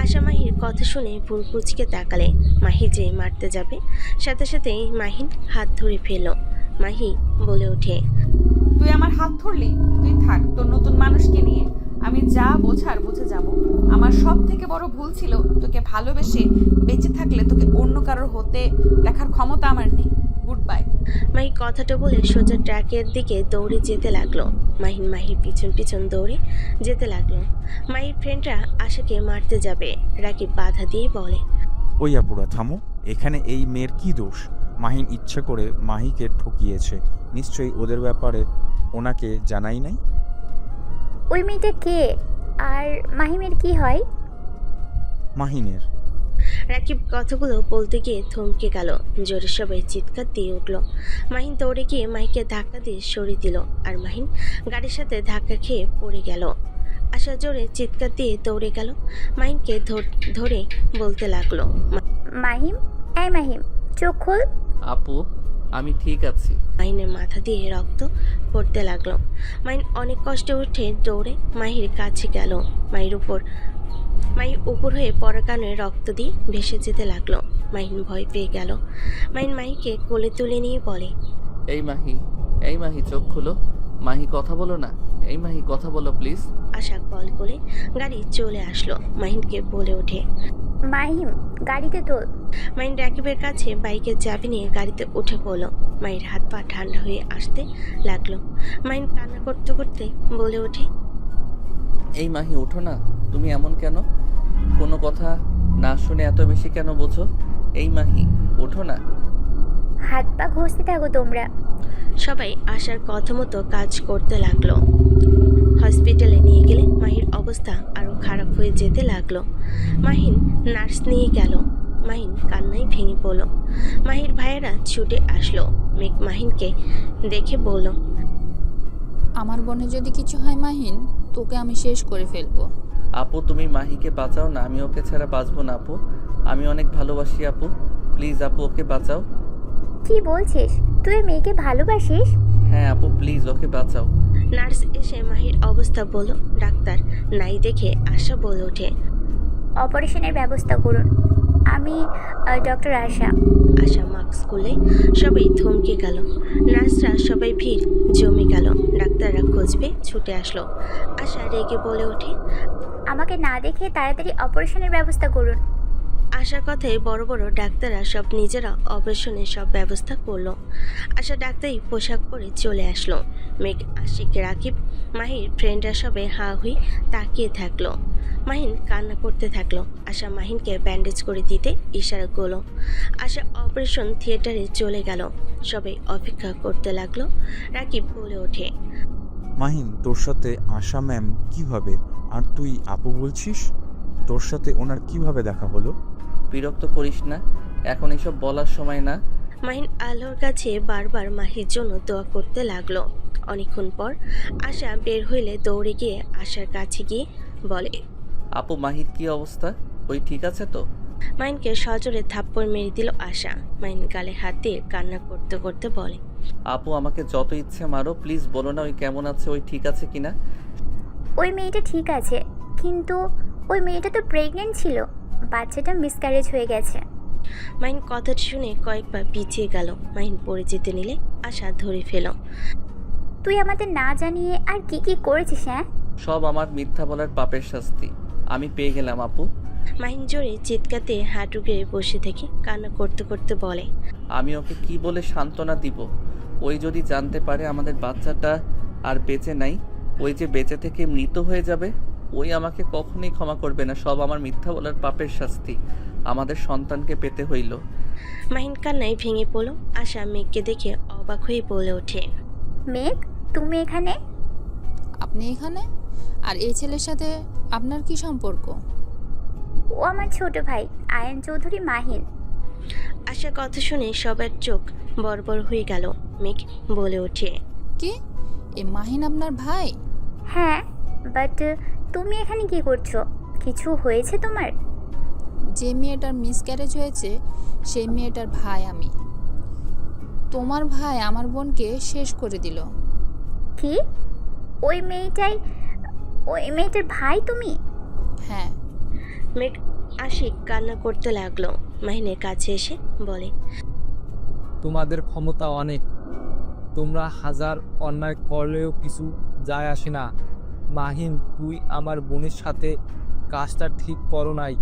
আশা মাহির কথা শুনে ভুল কুচকে তাকালে। মাহি যেই মারতে যাবে, সাথে সাথেই মাহিন হাত ধরে ফেলল। মাহি বলে ওঠে, তুই আমার হাত ধরলি? তুই থাক তোর নতুন মানুষকে নিয়ে, আমি যা বোঝার বুঝে যাব। আমার সব থেকে বড় ভুল ছিল তোকে ভালোবেসে বেঁচে থাকলে তোকে অন্য কারোর হতে দেখার ক্ষমতা আমার নেই। Good bye. মাহি কথাটা বলে সোজা ট্র্যাকের দিকে দৌড়ে যেতে লাগলো। মাহির পিছন পিছন দৌড়ে যেতে লাগলো। মাহির ফ্রেন্ডরা আশাকে মারতে যাবে, রাকিব বাধা দিয়ে বলে, ওই আপুরা থামো, এখানে এই মেয়ের কি দোষ? মাহিন ইচ্ছে করে মাহিকে ঠকিয়েছে, নিশ্চয়ই ওদের ব্যাপারে ওনাকে জানাই নাই। ওই মেয়েটা কে? আর মাহিমের কি হয়? মাহিনের। রাকিব কথাগুলো বলতে গিয়ে থমকে গেল। জোরে সবাই চিৎকার দিয়ে উঠল। মাহিন দৌড়ে গিয়ে মাহিকে ধাক্কা দিয়ে সরিয়ে দিল, আর মাহিন গাড়ির সাথে ধাক্কা খেয়ে পড়ে গেল। আশা জোরে চিৎকার দিয়ে দৌড়ে গেল, মাহিনকে ধরে বলতে লাগলো, মাহিম, এই মাহিম, চোখ খোল। আপু আমি ঠিক আছি। মাহিনের মাথা দিয়ে রক্ত পড়তে লাগলো। মাহিন অনেক কষ্টে উঠে দৌড়ে মাহির কাছে গেল। মাহির উপর হয়ে পড়া কানে রক্ত দিয়ে ভেসে যেতে লাগলো। মাহিন ভয় পেয়ে গেল। মাহিকে কোলে তুলে নিয়ে বলে, এই মাহি চোখ খুলো। মাহি কথা বলো না, এই মাহি কথা বলো প্লিজ। আশা কল করে গাড়ি চলে আসলো। মাহিনকে বলে ওঠে, মাহিম, গাড়িতে তোল। মাহিন রাকিবের কাছে বাইকের চাবি নিয়ে গাড়িতে উঠে পড়লো। মাহির হাত পা ঠান্ডা হয়ে আসতে লাগলো। মাহিন কান্না করতে করতে বলে ওঠে, এই মাহি ওঠো না, তুমি এমন কেন? কোনো কথা না শুনে এত বেশি কেন বোঝো? এই মাহি ওঠো না। হাত পা ঘষতে থাকো তোমরা। সবাই আশার কথা মতো কাজ করতে লাগলো। হসপিটালে নিয়ে গেলে মাহির অবস্থা আরো খারাপ হয়ে যেতে লাগলো। মাহিন নার্স নিয়ে গেল। মাহিন কান্নায় ভেঙে পড়ল। মাহির ভাইয়েরা ছুটে আসলো। মেঘ মাহিনকে দেখে বলল, আমার বোনের যদি কিছু হয় মাহিন, তোকে আমি শেষ করে ফেলবো। আপু তুমি মাহিকে বাঁচাও না, আমি ওকে ছাড়া বাঁচবো না আপু। আমি অনেক ভালোবাসি আপু, প্লিজ আপু ওকে বাঁচাও। কি বলছিস? তুই মেয়েকে ভালোবাসিস? হ্যাঁ আপু প্লিজ ওকে বাঁচাও। নার্স এসে মাহির অবস্থা বলল। ডাক্তার নাই দেখে আশা বলে ওঠে, অপারেশনের ব্যবস্থা করুন। আমি ডক্টর আশা। আশা মাস্ক খুলে সবাই থমকে গেল। নার্সরা সবাই ভিড় জমে গেল। ডাক্তাররা খুঁজবে ছুটে আসলো। আশা রেগে বলে ওঠে, আমাকে না দেখে তাড়াতাড়ি অপারেশনের ব্যবস্থা করুন। আশার কথায় বড় বড় ডাক্তাররা সব নিজেরা অপারেশনের সব ব্যবস্থা করলো। আশা ডাক্তারি পোশাক পরে চলে আসলো। মেঘ, আশিক, রাকিব, মাহির ফ্রেন্ডরা সবাই হা হুই তাকিয়ে থাকলো। মাহিন কান্না করতে থাকলো। আশা মাহিনকে ব্যান্ডেজ করে দিতে ইশারা করলো। আশা অপারেশন থিয়েটারে চলে গেল। সবাই অপেক্ষা করতে লাগলো। রাকিব বলে ওঠে, মাহিন, তোর সাথে আশা ম্যাম কিভাবে? আর তুই আপু বলছিস? তোর সাথে ওনার কিভাবে দেখা হলো? বিরক্ত করিস না, এখন এসব বলার সময় না। মাহিন আল্লাহর কাছে বারবার মাহির জন্য দোয়া করতে লাগলো। অনেকক্ষণ পর আশা বের হইলে দৌড়ে গিয়ে আশার কাছে গিয়ে বলে, আপু মাহির কি অবস্থা? ওই ঠিক আছে তো? মাহিনকে সজোরে থাপ্পড় মেরে দিল আশা। মাহিন গালে হাত দিয়ে কান্না করতে করতে বলে, আপু আমাকে যত ইচ্ছে মারো, প্লিজ বলো না ওই কেমন আছে, ওই ঠিক আছে কিনা। ওই মেয়েটা ঠিক আছে, কিন্তু ওই মেয়েটা তো প্রেগনেন্ট ছিল। বাচ্চাটা মিসক্যারেজ হয়ে গেছে। মাহিন কথাটা শুনে কয়েকবার পিছিয়ে গেল। মাহিন পড়ে যেতে নিলে আশা ধরে ফেল। তুই আমাদের না জানিয়ে আর কি কি করেছিস? হ্যাঁ, সব আমার মিথ্যা বলার পাপের শাস্তি আমি পেয়ে গেলাম আপু। মাহিন জোরে চিৎকাতে হাঁটু গেড়ে বসে থেকে কান্না করতে করতে বলে, আমি ওকে কি বলে সান্ত্বনা দিব? ওই যদি জানতে পারে আমাদের বাচ্চাটা আর বেঁচে নাই, ওই যে বেঁচে থেকে মৃত হয়ে যাবে, ওই আমাকে কখনোই ক্ষমা করবে না। সব আমার মিথ্যা বলার পাপের শাস্তি আমাদের সন্তানকে পেতে হইল। মাহিন কান্নায় ভেঙে পড়ল। আশা মেঘকে দেখে অবাক হয়ে বলে ওঠে, মেঘ, তুমি এখানে? আপনি এখানে? আর এই ছেলের সাথে আপনার কি সম্পর্ক? ও আমার ছোট ভাই আয়ান চৌধুরী মাহিন। আশা কথা শুনে সবার চোখ বড় বড় হয়ে গেল। মেঘ বলে ওঠে, কি? এ মাহিন আপনার ভাই? হ্যাঁ, বাট তুমি এখানে কি করছো? কিছু হয়েছে তোমার? যে মেয়েটার মিসক্যারেজ হয়েছে সেই মেয়েটার ভাই আমি। তোমার ভাই আমার বোনকে শেষ করে দিল। কি? ওই মেয়েটার ভাই তুমি? হ্যাঁ। মেঘ আশিক কান্না করতে লাগলো। মাহিনের কাছে এসে বলে, তোমাদের ক্ষমতা অনেক, তোমরা হাজার অন্যায় করলেও কিছু যায় আসে না। মাহিন, তুই আমার বোনের সাথে কাজটা ঠিক করো নাই,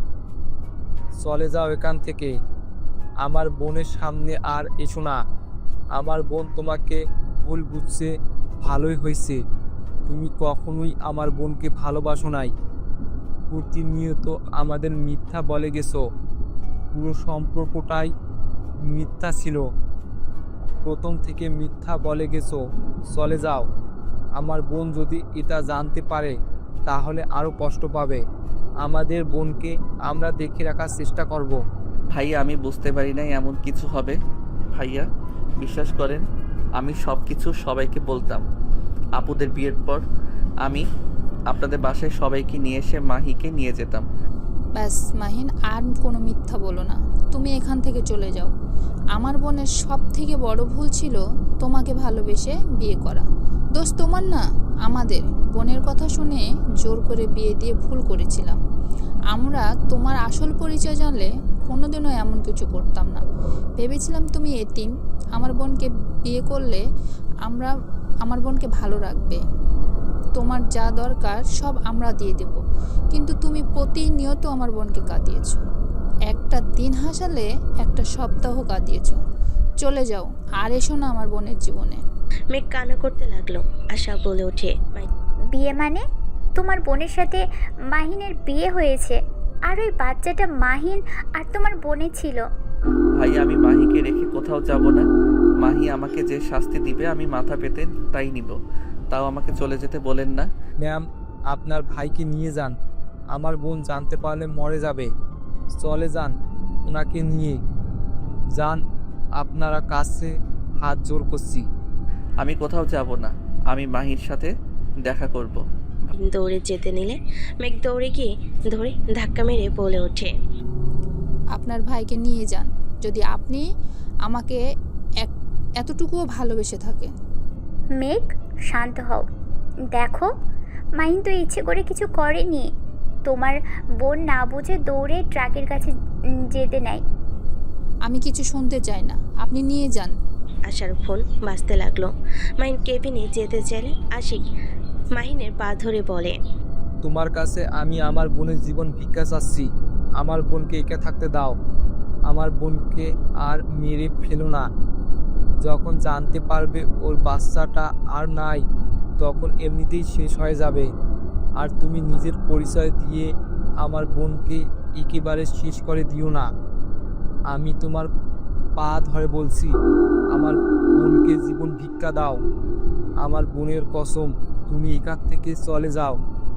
চলে যাও এখান থেকে। আমার বোনের সামনে আর এসো না। আমার বোন তোমাকে ভুল বুঝছে, ভালোই হয়েছে। তুমি কখনোই আমার বোনকে ভালোবাসো নাই, প্রতিনিয়ত আমাদের মিথ্যা বলে গেছো। পুরো সম্পর্কটাই মিথ্যা ছিল, প্রথম থেকে মিথ্যা বলে গেছো। চলে যাও। আমার বোন যদি এটা জানতে পারে তাহলে আরও কষ্ট পাবে। আমাদের বোনকে আমরা দেখে রাখার চেষ্টা করব। ভাইয়া আমি বুঝতে পারি নাই এমন কিছু হবে। ভাইয়া বিশ্বাস করেন, আমি সব কিছু সবাইকে বলতাম। আপুদের বিয়ের পর আমি আপনাদের বাসায় সবাইকে নিয়ে এসে মাহিকে নিয়ে যেতাম। ব্যাস মাহিন, আর কোনো মিথ্যা বলো না। তুমি এখান থেকে চলে যাও। আমার বোনের সব থেকে বড় ভুল ছিল তোমাকে ভালোবেসে বিয়ে করা। দোষ তোমার না, আমাদের। বোনের কথা শুনে জোর করে বিয়ে দিয়ে ভুল করেছিলাম। আমরা তোমার আসল পরিচয় জানলে কোনোদিনও এমন কিছু করতাম না। ভেবেছিলাম তুমি এতিম, আমার বোনকে বিয়ে করলে আমার বোনকে ভালো রাখবে, তোমার যা দরকার সব আমরা দিয়ে দেব। কিন্তু তুমি প্রতিনিয়ত আমার বোনকে কাঁদিয়েছো। একটা দিন হাসালে একটা সপ্তাহ কাঁদিয়েছো। চলে যাও, আর এসো না আমার বোনের জীবনে। মেঘ কান্না করতে লাগলো। আশা বলে ওঠে, বিয়ে মানে? তোমার বোনের সাথে মাহিনের বিয়ে হয়েছে, আর ওই বাচ্চাটা মাহিন আর তোমার বোনের ছিল। ভাই আমি মাহিকে রেখে কোথাও যাব না। মাহি আমাকে যে শাস্তি দিবে আমি মাথা পেতে তাই নিব। তাও আমাকে চলে যেতে বলেন না। ম্যাম, আপনার ভাইকে নিয়ে যান। আমার বোন জানতে পারলে মরে যাবে। চলে যান, ওনাকে নিয়ে যান। আপনারা কাছে হাত জোর করছি। আমি কোথাও যাব না, আমি মাহির সাথে দেখা করব। দৌড়ে যেতে নিলে মেঘ দৌড়ে গিয়ে ধরে ধাক্কা মেরে বলে ওঠে, আপনার ভাইকে নিয়ে যান যদি আপনি আমাকে এতটুকুও ভালোবেসে থাকেন। মেঘ, শান্ত হও। দেখো, মাহিন তো ইচ্ছে করে কিছু করেনি। তোমার বোন না বুঝে দৌড়ে ট্রাকের কাছে যেতে নাই। আমি কিছু শুনতে চাই না, আপনি নিয়ে যান। আশার ফোন বাজতে লাগলো। মাহিন কেবিনে যেতে চাইলে আশিক মাহিনের পা ধরে বলে, তোমার কাছে আমি আমার বোনের জীবন ভিক্ষা চাচ্ছি। আমার বোনকে একা থাকতে দাও। আমার বোনকে আর মেরে ফেলো না। যখন জানতে পারবে ওর বাচ্চাটা আর নাই, তখন এমনিতেই শেষ হয়ে যাবে। আর তুমি নিজের পরিচয় দিয়ে আমার বোনকে একেবারে শেষ করে দিও না। আমি তোমার পা ধরে বলছি, আমার বোনকে জীবন ভিক্ষা দাও। আমার বোনের কসম, তুমি এখান থেকে চলে যাও।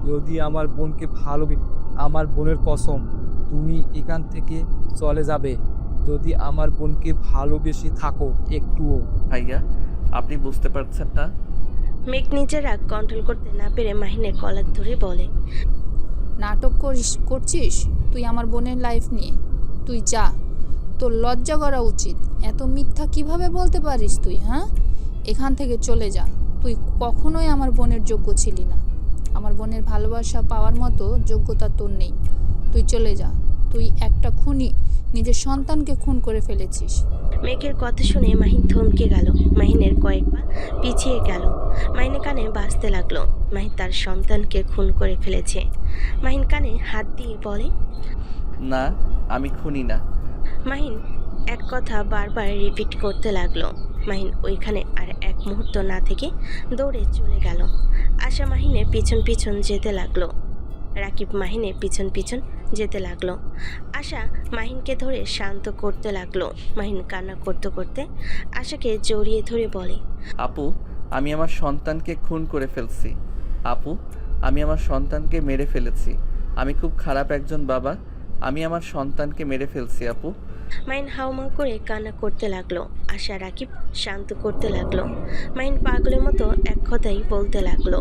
যদি আমার বোনকে আমার বোনের কসম, তুমি এখান থেকে চলে যাবে যদি আমার বোনকে ভালোবেসে থাকো একটুও। ভাইয়া আপনি বুঝতে পারছেন না। মেঘ নিজের রাগ কন্ট্রোল করতে না পেরে মাহিনের কলার ধরে বলে, নাটক করছিস তুই আমার বোনের লাইফ নিয়ে? তুই যা, তোর লজ্জা করা উচিত। এত মিথ্যা কিভাবে বলতে পারিস তুই? হ্যাঁ, এখান থেকে চলে যা। তুই কখনোই আমার বোনের যোগ্য ছিলি না। আমার বোনের ভালোবাসা পাওয়ার মতো যোগ্যতা তোর নেই। তুই চলে যা। তুই একটা খুনি, নিজের সন্তানকে খুন করে ফেলেছিস। মেঘের কথা শুনে মাহিন থমকে গেল। মাহিনের কয়েক পা পিছিয়ে গেল। মাহিনের কানে বাজতে লাগলো, মাহিন তার সন্তানকে খুন করে ফেলেছে। মাহিন কানে হাত দিয়ে বলে, না আমি খুনি না। মাহিন এক কথা বারবার রিপিট করতে লাগলো। মাহিন ওইখানে আর এক মুহূর্ত না থেকে দৌড়ে চলে গেল। আশা মাহিনের পিছন পিছন যেতে লাগলো। রাকিব মাহিনের পিছন পিছন যেতে লাগলো। আশা মাহিনকে ধরে শান্ত করতে লাগলো। মাহিন কান্না করতে করতে আশাকে জড়িয়ে ধরে বলে, আপু আমি আমার সন্তানকে খুন করে ফেলছি। আপু আমি আমার সন্তানকে মেরে ফেলেছি। আমি খুব খারাপ একজন বাবা। আমি আমার সন্তানকে মেরে ফেলছি আপু। মাইন হাউমা করে কান্না করতে লাগলো। আশা রাকিব শান্ত করতে লাগলো। মাইন পাগলের মতো এক কথাই বলতে লাগলো।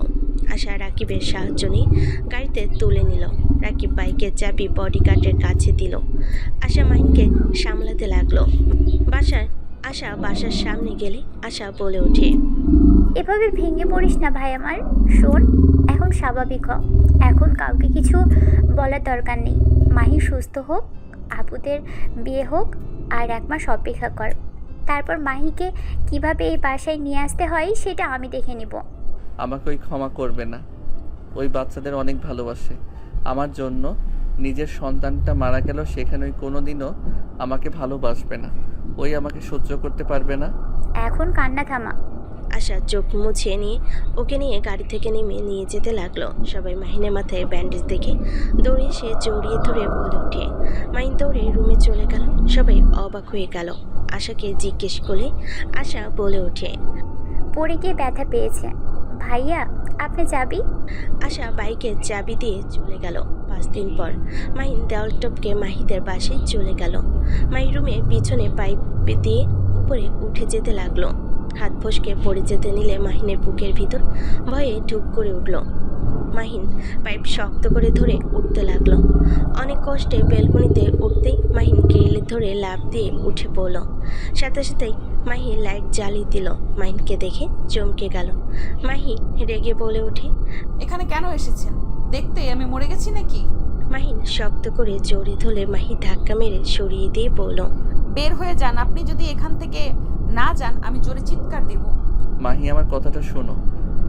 আশা রাকিবের সাহায্য নিয়ে গাড়িতে তুলে নিল। রাকিব বাইকের চাবি বডিগার্ডের কাছে দিল। আশা মাইনকে সামলাতে লাগলো। বাসার সামনে গেলে আশা বলে ওঠে, এভাবে ভেঙে পড়িস না ভাই আমার। শোন, এখন স্বাভাবিক হ। এখন কাউকে কিছু বলার দরকার নেই। মাহি সুস্থ হোক, আপুদের বিয়ে হোক, আর 1 মাস অপেক্ষা কর। তারপর মাহিকে কিভাবে এই বাসায় নিয়ে আসতে হয় সেটা আমি দেখে নিব। আমাকে ওই ক্ষমা করবে না। ওই বাচ্চাদের অনেক ভালোবাসে। আমার জন্য নিজের সন্তানটা মারা গেল, সেখানে ওই কোনোদিনও আমাকে ভালোবাসবে না। ওই আমাকে সহ্য করতে পারবে না। এখন কান্না থামা। আশা চোখ মুছিয়ে নিয়ে ওকে নিয়ে গাড়ি থেকে নেমে নিয়ে যেতে লাগলো। সবাই মাহিনের মাথায় ব্যান্ডেজ দেখে দৌড়ে সে জড়িয়ে ধরে বলে ওঠে। মাহিন দৌড়ে রুমে চলে গেল। সবাই অবাক হয়ে গেল। আশাকে জিজ্ঞেস করলে আশা বলে ওঠে, পড়ে গিয়ে ব্যথা পেয়েছে। ভাইয়া, আপনি চাবি? আশা বাইকের চাবি দিয়ে চলে গেল। 5 দিন পর মাহিন দেওয়াল টপকে মাহিদের বাসায় চলে গেল। মাহি রুমের পিছনে পাইপ দিয়ে উপরে উঠে যেতে লাগলো। হাত ফসকে পড়ে যেতে নিলে মাহিনের বুকের ভিতর ভয়ে ঢুক করে উঠল। মাহিন পাইপ শক্ত করে ধরে উঠতে লাগলো। অনেক কষ্টে বেলকনিতে উঠতেই মাহিন গ্রিলে ধরে লাফ দিয়ে উঠে পড়ল। সাথে সাথেই মাহি লাইট জ্বালিয়ে দিল। মাহিনকে দেখে চমকে গেল। মাহি রেগে বলে ওঠে, এখানে কেন এসেছেন? দেখতে আমি মরে গেছি নাকি? মাহিন শক্ত করে জোরে ধরে মাহি ধাক্কা মেরে সরিয়ে দিয়ে বলল, বের হয়ে যান। আপনি যদি এখান থেকে না যান আমি জোরে চিৎকার দেব। মাহি, আমার কথাটা শোনো।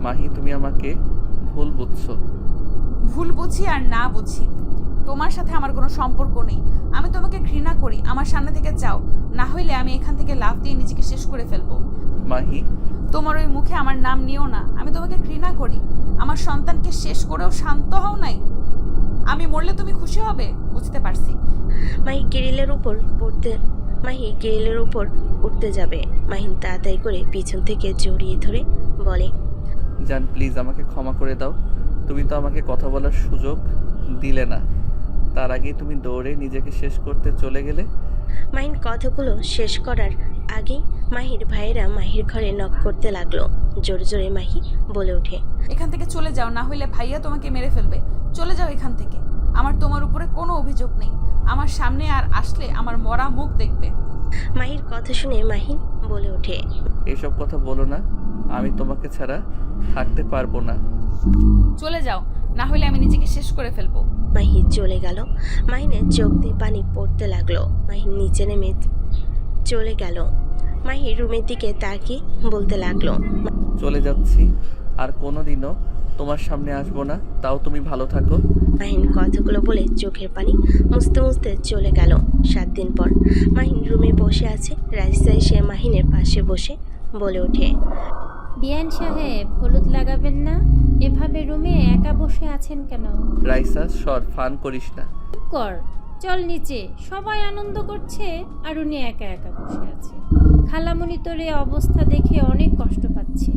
মাহি, তুমি আমাকে ভুল বুঝছো। ভুল বুঝি আর না বুঝি, তোমার সাথে আমার কোনো সম্পর্ক নেই। আমি তোমাকে ঘৃণা করি। আমার সামনে থেকে যাও, না হইলে আমি এখান থেকে লাফ দিয়ে নিজেকে শেষ করে ফেলবো। মাহি, তোমার ওই মুখে আমার নাম নিও না। আমি তোমাকে ঘৃণা করি। আমার সন্তানকে শেষ করেও শান্ত হও নাই। আমি মরলে তুমি খুশি হবে, বুঝতে পারছি। মাহি গ্রিলের উপর উঠতে যাবে। মাহিন তাড়াতাড়ি করে পিছন থেকে জড়িয়ে ধরে বলে, জান প্লিজ আমাকে ক্ষমা করে দাও। তুমি তো আমাকে কথা বলার সুযোগ দিলে না। তার আগেই তুমি দৌড়ে নিজেকে শেষ করতে চলে গেলে। মাহিন কথাগুলো শেষ করার আগেই মাহির ভাইয়েরা মাহির ঘরে নক করতে লাগলো। জোরে জোরে মাহি বলে ওঠে, এখান থেকে চলে যাও, না হইলে ভাইয়া তোমাকে মেরে ফেলবে। চলে যাও এখান থেকে। আমার তোমার উপরে কোনো অভিযোগ নেই। আমার সামনে আর আসলে আমার মরা মুখ দেখবে। মাহির কথা শুনে মাহিন বলে ওঠে, এসব কথা বলো না। আমি তোমাকে ছাড়া থাকতে পারবো না। চলে যাও, না হইলে আমি নিজেকে শেষ করে ফেলবো। মাহি চলে গেল। মাহিনের চোখ দিয়ে পানি পড়তে লাগলো। মাহিন নিচে নেমে চলে গেল। মাহি রুমের দিকে তাকিয়ে বলতে লাগলো, চলে যাচ্ছি, আর কোনোদিনও তোমার সামনে আসবো না। তাও তুমি ভালো থাকো। মাহিন কথাগুলো বলে চোখের পানি মুছতে মুছতে চলে গেল। 7 দিন পর মাহিন রুমে বসে আছে। রাইসা এসে মাহিনের পাশে বসে বলে ওঠে, বিয়ান সাহেব, হলুদ লাগাবেন না? এভাবে রুমে একা বসে আছেন কেন? রাইসা, সর, ফান করিস না। কর, চল নিচে। সবাই আনন্দ করছে আর উনি একা একা বসে আছে। খালামণি তোর এই অবস্থা দেখে অনেক কষ্ট পাচ্ছে।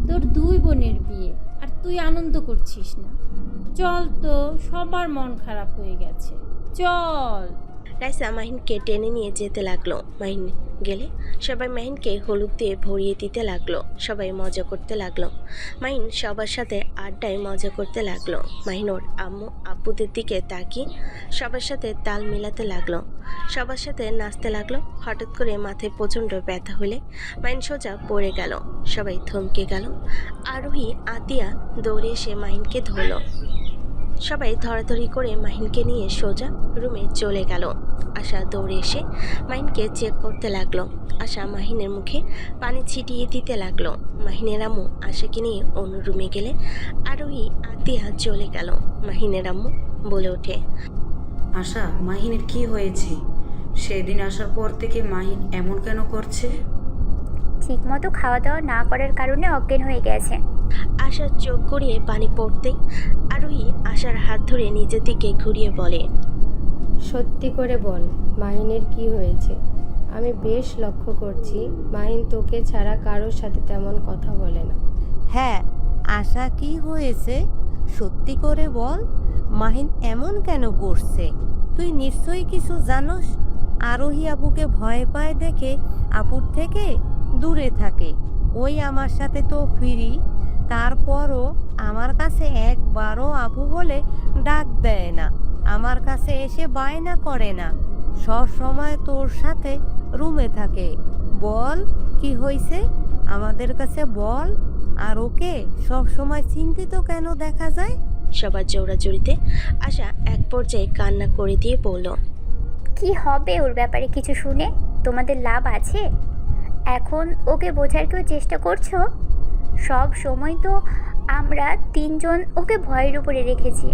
তোর 2 বোনের বিয়ে আর তুই আনন্দ করছিস না। চল তো, সবার মন খারাপ হয়ে গেছে, চল। রাইসা মাহিনকে টেনে নিয়ে যেতে লাগলো। মাহিন গেলে সবাই মাহিনকে হলুদ দিয়ে ভরিয়ে দিতে লাগলো। সবাই মজা করতে লাগলো। মাহিন সবার সাথে আড্ডায় মজা করতে লাগলো। মাহিন ওর আম্মু আব্বুদের দিকে তাকিয়ে সবার সাথে তাল মিলাতে লাগলো। সবার সাথে নাচতে লাগলো। হঠাৎ করে মাথায় প্রচণ্ড ব্যথা হলে মাহিন সোজা পড়ে গেল। সবাই থমকে গেল। আরোহী আতিয়া দৌড়ে এসে মাহিনকে ধরলো। সবাই ধরাধরি করে মাহিনকে নিয়ে সোজা রুমে চলে গেল। আশা দৌড়ে এসে মাহিনকে চেক করতে লাগলো। আশা মাহিনের মুখে পানি ছিটিয়ে দিতে লাগলো। মাহিনের আম্মু আশাকে নিয়ে অন্য রুমে গেলে আরোহী আতিয়া চলে গেল। মাহিনের আম্মু বলে ওঠে, আশা, মাহিনের কি হয়েছে? সেদিন আসার পর থেকে মাহিন এমন কেন করছে? ঠিকমতো খাওয়া দাওয়া না করার কারণে অজ্ঞান হয়ে গেছে। আশার চোখ গড়িয়ে পানি পড়তেই আরোহী আশার হাত ধরে নিজের দিকে ঘুরিয়ে বলে, সত্যি করে বল, মাহিনের কি হয়েছে? আমি বেশ লক্ষ্য করছি মাহিন তোকে ছাড়া কারোর সাথে তেমন কথা বলে না। হ্যাঁ, আশা কি হয়েছে সত্যি করে বল। মাহিন এমন কেন করছে? তুই নিশ্চয়ই কিছু জানোস। আরোহী আপুকে ভয় পায় দেখে আপুর থেকে দূরে থাকে। ওই আমার সাথে তো ফিরি, তারপরও আমার কাছে একবারও আপু বলে ডাক দেয় না, আমার কাছে এসে বায়না করে না, সব সময় তোর সাথে রুমে থাকে। বল কি হয়েছে আমাদের কাছে বল। আর ওকে সব সময় চিন্তিত কেন দেখা যায়? সবার জোড়াজুড়িতে আশা এক পর্যায়ে কান্না করে দিয়ে বলল, কি হবে ওর ব্যাপারে কিছু শুনে? তোমাদের লাভ আছে? এখন ওকে বোঝার কেউ চেষ্টা করছো? সব সময় তো আমরা তিনজন ওকে ভয়ের উপরে রেখেছি।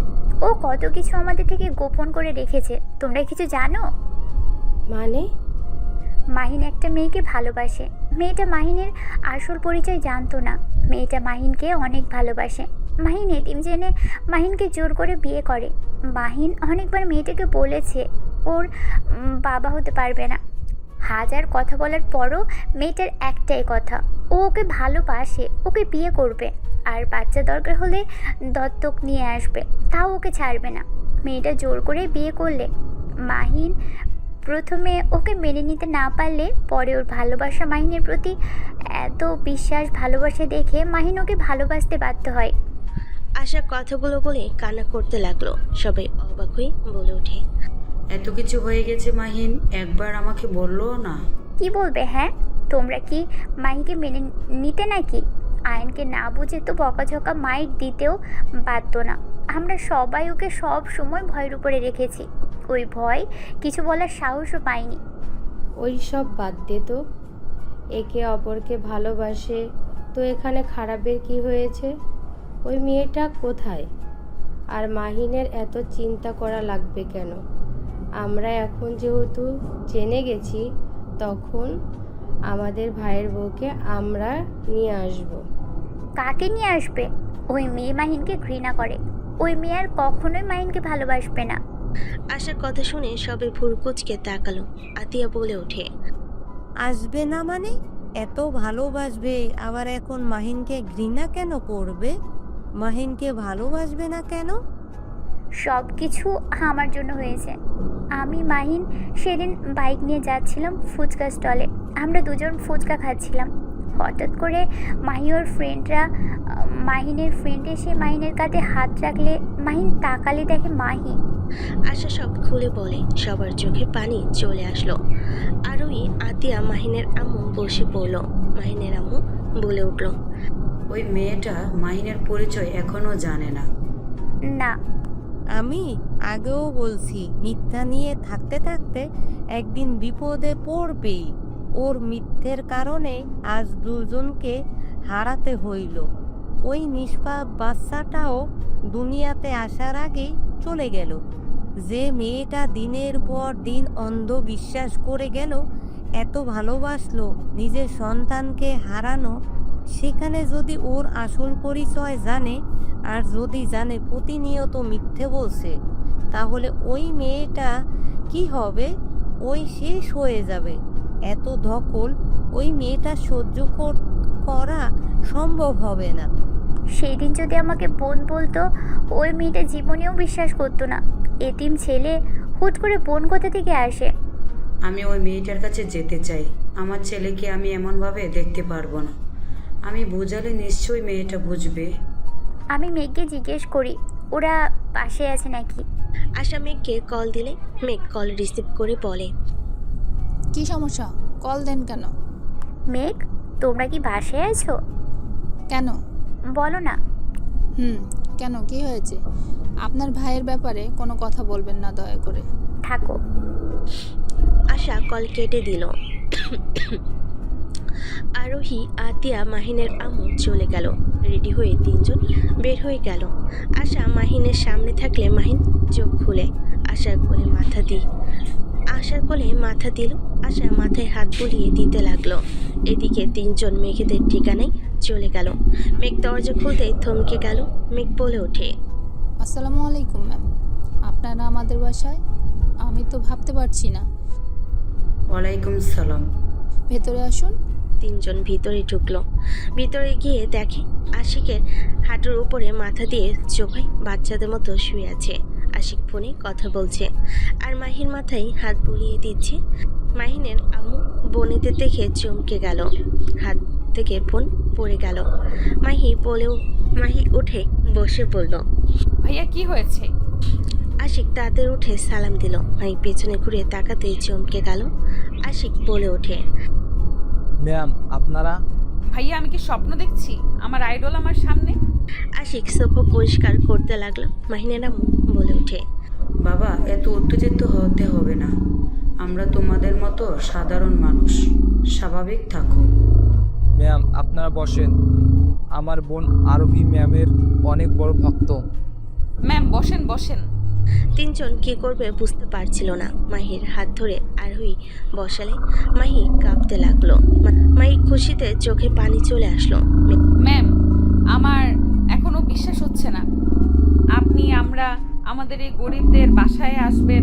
ও কত কিছু আমাদের থেকে গোপন করে রেখেছে, তোমরা কিছু জানো? মানে? মাহিন একটা মেয়েকে ভালোবাসে। মেয়েটা মাহিনের আসল পরিচয় জানতো না। মেয়েটা মাহিনকে অনেক ভালোবাসে। মাহিন এতিম জেনে মাহিনকে জোর করে বিয়ে করে। মাহিন অনেকবার মেয়েটাকে বলেছে ওর বাবা হতে পারবে না। হাজার কথা বলার পরও মেয়েটার একটাই কথা, ও ওকে ভালোবাসে, ওকে বিয়ে করবে, আর বাচ্চা দরকার হলে দত্তক নিয়ে আসবে, তাও ওকে ছাড়বে না। মেয়েটা জোর করে বিয়ে করলে মাহিন প্রথমে ওকে মেনে নিতে না পারলে পরে ওর ভালোবাসা মাহিনের প্রতি এত বিশ্বাস ভালোবাসা দেখে মাহিন ওকে ভালোবাসতে বাধ্য হয়। আশা কথাগুলো বলে কান্না করতে লাগলো। সবাই অবাক হয়ে বলে ওঠে, এত কিছু হয়ে গেছে মাহিন একবার আমাকে বললো না? কি বলবে? হ্যাঁ, তোমরা কি মাহিনকে মেনে নিতে নাকি? আয়নকে না বুঝে তো বকাঝকা মাইর দিতেও বাধ্য না। আমরা সবাই ওকে সব সময় ভয়ের উপরে রেখেছি। ওই ভয় কিছু বলার সাহসও পাইনি। ওই সব বাদ দে তো, একে অপরকে ভালোবাসে তো এখানে খারাপের কি হয়েছে? ওই মেয়েটা কোথায়? আর মাহিনের এত চিন্তা করা লাগবে কেন? আমরা এখন যেহেতু জেনে গেছি, তখন আমাদের ভাইয়ের বউকে আমরা নিয়ে আসব। কাকে নিয়ে আসবে? ওই মেয়ে মাহিনকে ঘৃণা করে। ওই মেয়ে আর কখনোই মাহিনকে ভালোবাসবে না। আশার কথা শুনে সবে ভুরকুচকে তাকালো। আতিয়া বলে ওঠে, আসবে না মানে? এত ভালোবাসবে আবার এখন মাহিনকে ঘৃণা কেন করবে? মাহিনকে ভালোবাসবে না কেন? সব কিছু আমার জন্য হয়েছে। আমি মাহিন সেদিন বাইক নিয়ে যাচ্ছিলাম ফুচকা স্টলে। আমরা দুজন ফুচকা খাচ্ছিলাম। হঠাৎ করে মাহির ফ্রেন্ডরা মাহিনের ফ্রেন্ড এসে মাহিনের কাঁধে হাত রাখলে মাহিন তাকালে দেখে মাহি। আশা সব খুলে বলে। সবার চোখে পানি চলে আসলো। আরোই আতিয়া মাহিনের আম্মু বসে পড়ল। মাহিনের আম্মু বলে উঠল, ওই মেয়েটা মাহিনের পরিচয় এখনো জানে না। না, আমি আগেও বলছি, মিথ্যা নিয়ে থাকতে থাকতে একদিন বিপদে পড়বেই। ওর মিথ্যের কারণে আজ দুজনকে হারাতে হইল। ওই নিষ্পাপ বাচ্চাটাও দুনিয়াতে আসার আগেই চলে গেল। যে মেয়েটা দিনের পর দিন অন্ধ বিশ্বাস করে গেল, এত ভালোবাসলো, নিজের সন্তানকে হারানো, সেখানে যদি ওর আসল পরিচয় জানে, আর যদি জানে প্রতিনিয়ত মিথ্যে বলছে, তাহলে ওই মেয়েটা কি হবে? ওই শেষ হয়ে যাবে। এত ধকল ওই মেয়েটা সহ্য করা সম্ভব হবে না। সেই দিন যদি আমাকে বোন বলতো, ওই মেয়েটা জীবনেও বিশ্বাস করতো না। এতিম ছেলে, হুট করে বোন কোথা থেকে আসে? আমি ওই মেয়েটার কাছে যেতে চাই। আমার ছেলেকে আমি এমনভাবে দেখতে পারবো না। আমি বোঝালে নিশ্চয়ই মেয়েটা বুঝবে। আমি মেঘকে জিজ্ঞেস করি ওরা পাশে আছে নাকি। আশা মেঘকে কল দিলে মেঘ কল রিসিভ করে বলে, কি সমস্যা? কল দেন কেন? মেঘ, তোমরা কি বাসায় আছো? কেন? বলো না। কেন, কি হয়েছে? আপনার ভাইয়ের ব্যাপারে কোনো কথা বলবেন না দয়া করে। থাকো। আশা কল কেটে দিল। আরোহী, আতিয়া, মাহিনের আম্মু চলে গেল। রেডি হয়ে তিনজন বের হয়ে গেল। আশা মাহিনের সামনে থাকলে মাহিন চোখ খুলে আশার কোলে মাথা দিল। আশা মাথায় হাত বুলিয়ে দিতে লাগলো। এদিকে তিনজন মেঘেদের ঠিকানায় চলে গেল। মেঘ দরজা খুলতেই থমকে গেল। মেঘ বলে ওঠে, আসসালামু আলাইকুম ম্যাম, আপনারা আমাদের বাসায়? আমি তো ভাবতে পারছি না। ওয়ালাইকুম সালাম। ভেতরে আসুন। তিনজন ভিতরে ঢুকলো। ভিতরে গিয়ে দেখে আশিকের হাঁটুর উপরে মাথা দিয়ে জোভাই বাচ্চাদের মতো শুয়ে আছে। আশিক ফোনে কথা বলছে আর মাহির মাথায় হাত বুলিয়ে দিচ্ছে। মাহিনের আম্মু বোনেদের দেখে চমকে গেল, হাত থেকে ফোন পড়ে গেল। মাহি উঠে বসে বলল, ভাইয়া কি হয়েছে? আশিক তাড়াতাড়ি উঠে সালাম দিল। মাহি পেছনে ঘুরে তাকাতেই চমকে গেল। আশিক বলে ওঠে, ম্যাম আপনারা? ভাইয়া আমি কি স্বপ্ন দেখছি? আমার আইডল আমার সামনে। আশিক সোফা পরিষ্কার করতে লাগলো। মাহিনের আম্মু বলে ওঠে, বাবা এত উত্তেজিত হতে হবে না, আমরা তোমাদের মতো সাধারণ মানুষ, স্বাভাবিক থাকো। ম্যাম আপনারা বসেন, আমার বোন আরোহী ম্যামের অনেক বড় ভক্ত। ম্যাম বসেন বসেন। তিনজন কি করবে বুঝতে পারছিল না। মাহির হাত ধরে আরোহী বসালে মাহি কাঁপতে লাগলো। মাহি খুশিতে চোখে পানি চলে আসলো। ম্যাম আমার এখনো বিশ্বাস হচ্ছে না আপনি আমাদের এই গরিবদের বাসায় আসবেন।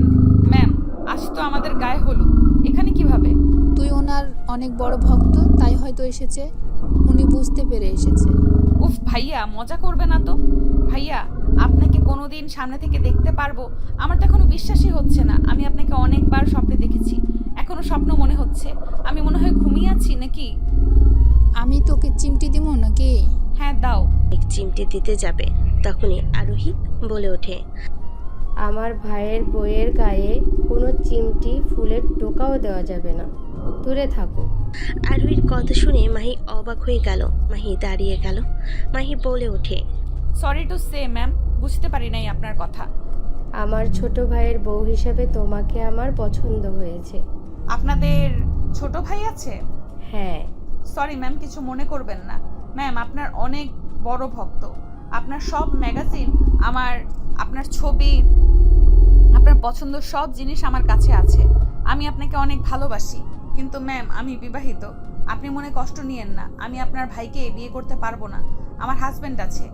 ম্যাম আজ তো আমাদের গায়ে হলুদ, এখানে কিভাবে? তুই ওনার অনেক বড় ভক্ত, তাই হয়তো এসেছে, উনি বুঝতে পেরে এসেছে। উফ ভাইয়া মজা করবে না তো। ভাইয়া আপনাকে কোনোদিন সামনে থেকে দেখতে পারবো? আমার তো এখনো বিশ্বাসই হচ্ছে না। আমি আপনাকে অনেকবার স্বপ্নে দেখেছি, এখনো স্বপ্ন মনে হচ্ছে। আমি মনে হয় ঘুমিয়ে আছি নাকি? আমি তোকে চিমটি দিব নাকি? হ্যাঁ দাও। চিমটি দিতে যাবে তখনই আরোহী বলে ওঠে, আমার ভাইয়ের বইয়ের গায়ে কোনো চিমটি ফুলের টোকাও দেওয়া যাবে না, দূরে থাকো। আরোহীর কথা শুনে মাহি অবাক হয়ে গেল। মাহি দাঁড়িয়ে গেল। মাহি বলে ওঠে, সরি টু সে ম্যাম, বুঝতে পারি নাই আপনার কথা। আমার ছোট ভাইয়ের বউ হিসাবে তোমাকে আমার পছন্দ হয়েছে। আপনাদের ছোট ভাই আছে? হ্যাঁ। সরি ম্যাম, কিছু মনে করবেন না। ম্যাম আপনার অনেক বড় ভক্ত, আপনার সব ম্যাগাজিন, আপনার ছবি, আপনার পছন্দ সব জিনিস আমার কাছে আছে। আমি আপনাকে অনেক ভালোবাসি। কিন্তু ম্যাম আমি বিবাহিত, আপনি মনে কষ্ট নিয়েন না। আমি আপনার ভাইকে বিয়ে করতে পারবো না, আমার হাজবেন্ড আছে।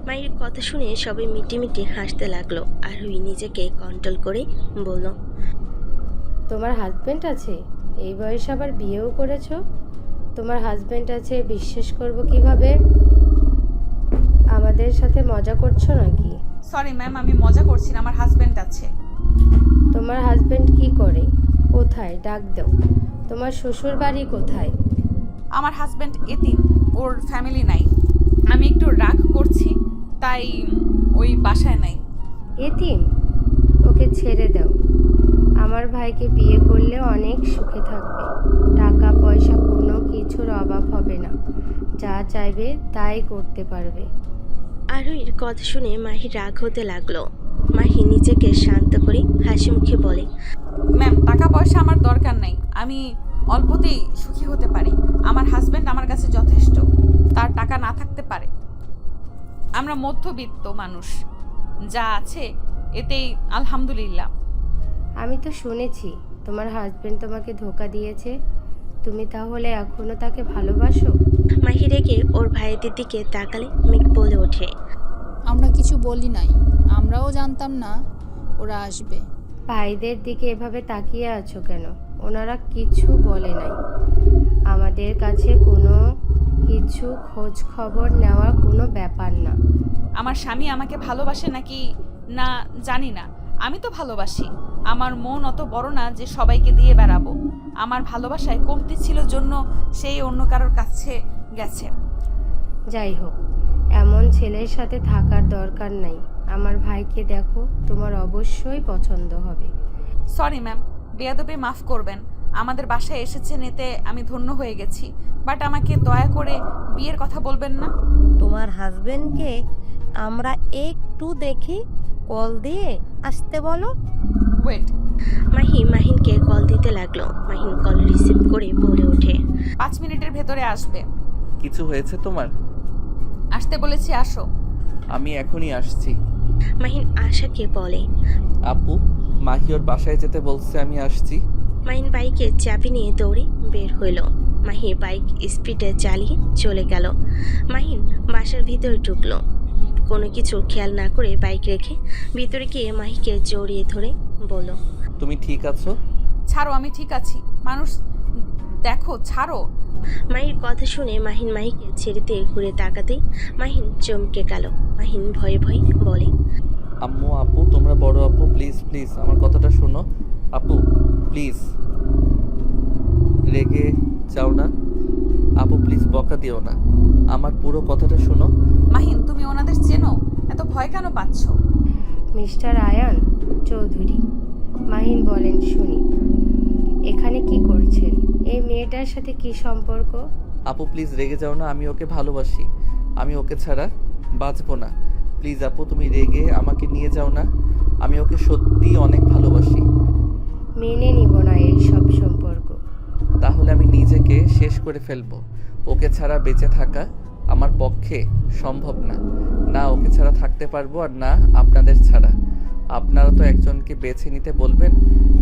মায়ের কথা শুনে সবাই মিটিমিটি হাসতে লাগলো। আরোহী নিজেকে কন্ট্রোল করে বলল, তোমার হাজবেন্ড আছে? এই বয়সে আবার বিয়েও করেছো? তোমার হাজবেন্ড আছে বিশ্বাস করব কিভাবে? আমাদের সাথে মজা করছো নাকি? সরি ম্যাম, আমি মজা করছি না, আমার হাজবেন্ড আছে। তোমার হাজবেন্ড কি করে? কোথায়? ডাক দাও। তোমার শ্বশুর বাড়ি কোথায়? আমার হাজবেন্ড এতিম, ওর ফ্যামিলি নাই। আমি একটু রাগ করছি তাই ওই বাসায় নাই। এতিম? ওকে ছেড়ে দাও। আমার ভাইকে বিয়ে করলে অনেক সুখে থাকবে, টাকা পয়সা কোনো কিছুর অভাব হবে না, যা চাইবে তাই করতে পারবে। আরোহীর কথা শুনে মাহি রাগ হতে লাগলো। মাহি নিজেকে শান্ত করে হাসি মুখে বলে, ম্যাম টাকা পয়সা আমার দরকার নাই, আমি অল্পতেই সুখী হতে পারি। আমার হাজবেন্ড আমার কাছে যথেষ্ট, তার টাকা না থাকতে পারে। আমরা মধ্যবিত্ত মানুষ, যা আছে এতেই আলহামদুলিল্লাহ। আমি তো শুনেছি তোমার হাজবেন্ড তোমাকে ধোকা দিয়েছে, তুমি তাহলে এখনো তাকে ভালোবাসো? মাহি রেগে ওর ভাইয়ের দিকে তাকালে মেঘ বলে ওঠে, আমরা কিছু বলি নাই, আমরাও জানতাম না ওরা আসবে। ভাইদের দিকে এভাবে তাকিয়ে আছো কেন? ওনারা কিছু বলে নাই। আমাদের কাছে কোনো কিছু খোঁজ খবর নেওয়ার কোনো ব্যাপার না। আমার স্বামী আমাকে ভালোবাসে নাকি না জানি না, আমি তো ভালোবাসি। আমার মন অত বড় না যে সবাইকে দিয়ে বেড়াবো। আমার ভালোবাসায় কমতি ছিল জন্য সেই অন্য কারোর কাছে গেছে। যাই হোক, এমন ছেলের সাথে থাকার দরকার নাই। আমার ভাইকে দেখো, তোমার অবশ্যই পছন্দ হবে। সরি ম্যাম, বেয়াদবি মাফ করবেন। আমাদের বাসায় এসেছেন এতে আমি ধন্য হয়ে গেছি, বাট আমাকে দয়া করে বিয়ের কথা বলবেন না। তোমার হাজবেন্ডকে আমরা একটু দেখি, কল দিয়ে আসতে বলো। ওয়েট। মাহিনকে কল দিতে লাগলো। মাহিন কল রিসিভ করে বলে ওঠে, 5 মিনিটের ভেতরে আসবে। কিছু হয়েছে তোমার? আসতে বলেছি, আসো। আমি এখনই আসছি। মাহিন আশাকে বলে, আপু মাহি ওর বাসায় যেতে বলছে, আমি আসছি। মাহিন বাইকের চাবি নিয়ে দৌড়ে বের হইল। মাহি বাইক স্পিডে চালিয়ে চলে গেল। মাহিন বাসার ভিতরে ঢুকলো। কোনো কিছু খেয়াল না করে বাইক রেখে ভিতরে গিয়ে মাহিকে জড়িয়ে ধরে বলল, তুমি ঠিক আছো? ছাড়ো, আমি ঠিক আছি। মানুষ দেখো, ছাড়ো। মাহির কথা শুনে মাহিকে ছেড়ে দিয়ে ঘুরে তাকাতেই মাহিন চমকে গেল। মাহিন ভয়ে ভয়ে বলে, আম্মু আপু, তোমরা বড় আপু, প্লিজ প্লিজ আমার কথাটা শোনো। আপু প্লিজ, রেগে যাও না। আপু প্লিজ বকা দিও না, আমার পুরো কথাটা শোনো। মাহিন, তুমি ওনাদের চেনো? এত ভয় কেন পাচ্ছ? মিস্টার আয়ান চৌধুরী, মাহিন বলেন শুনি, এখানে কি করছেন? এই মেয়েটার সাথে কি সম্পর্ক? আপু প্লিজ রেগে যাও না, আমি ওকে ভালোবাসি, আমি ওকে ছাড়া বাঁচবো না। প্লিজ আপু, তুমি রেগে আমাকে নিয়ে যাও না, আমি ওকে সত্যি অনেক ভালোবাসি। মেনে নিব না এই সব সম্পর্ক। তাহলে আমি নিজেকে শেষ করে ফেলবো। ওকে ছাড়া বেঁচে থাকা আমার পক্ষে সম্ভব না। না ওকে ছাড়া থাকতে পারবো, আর না আপনাদের ছাড়া। আপনারা তো একজনকে বেছে নিতে বলবেন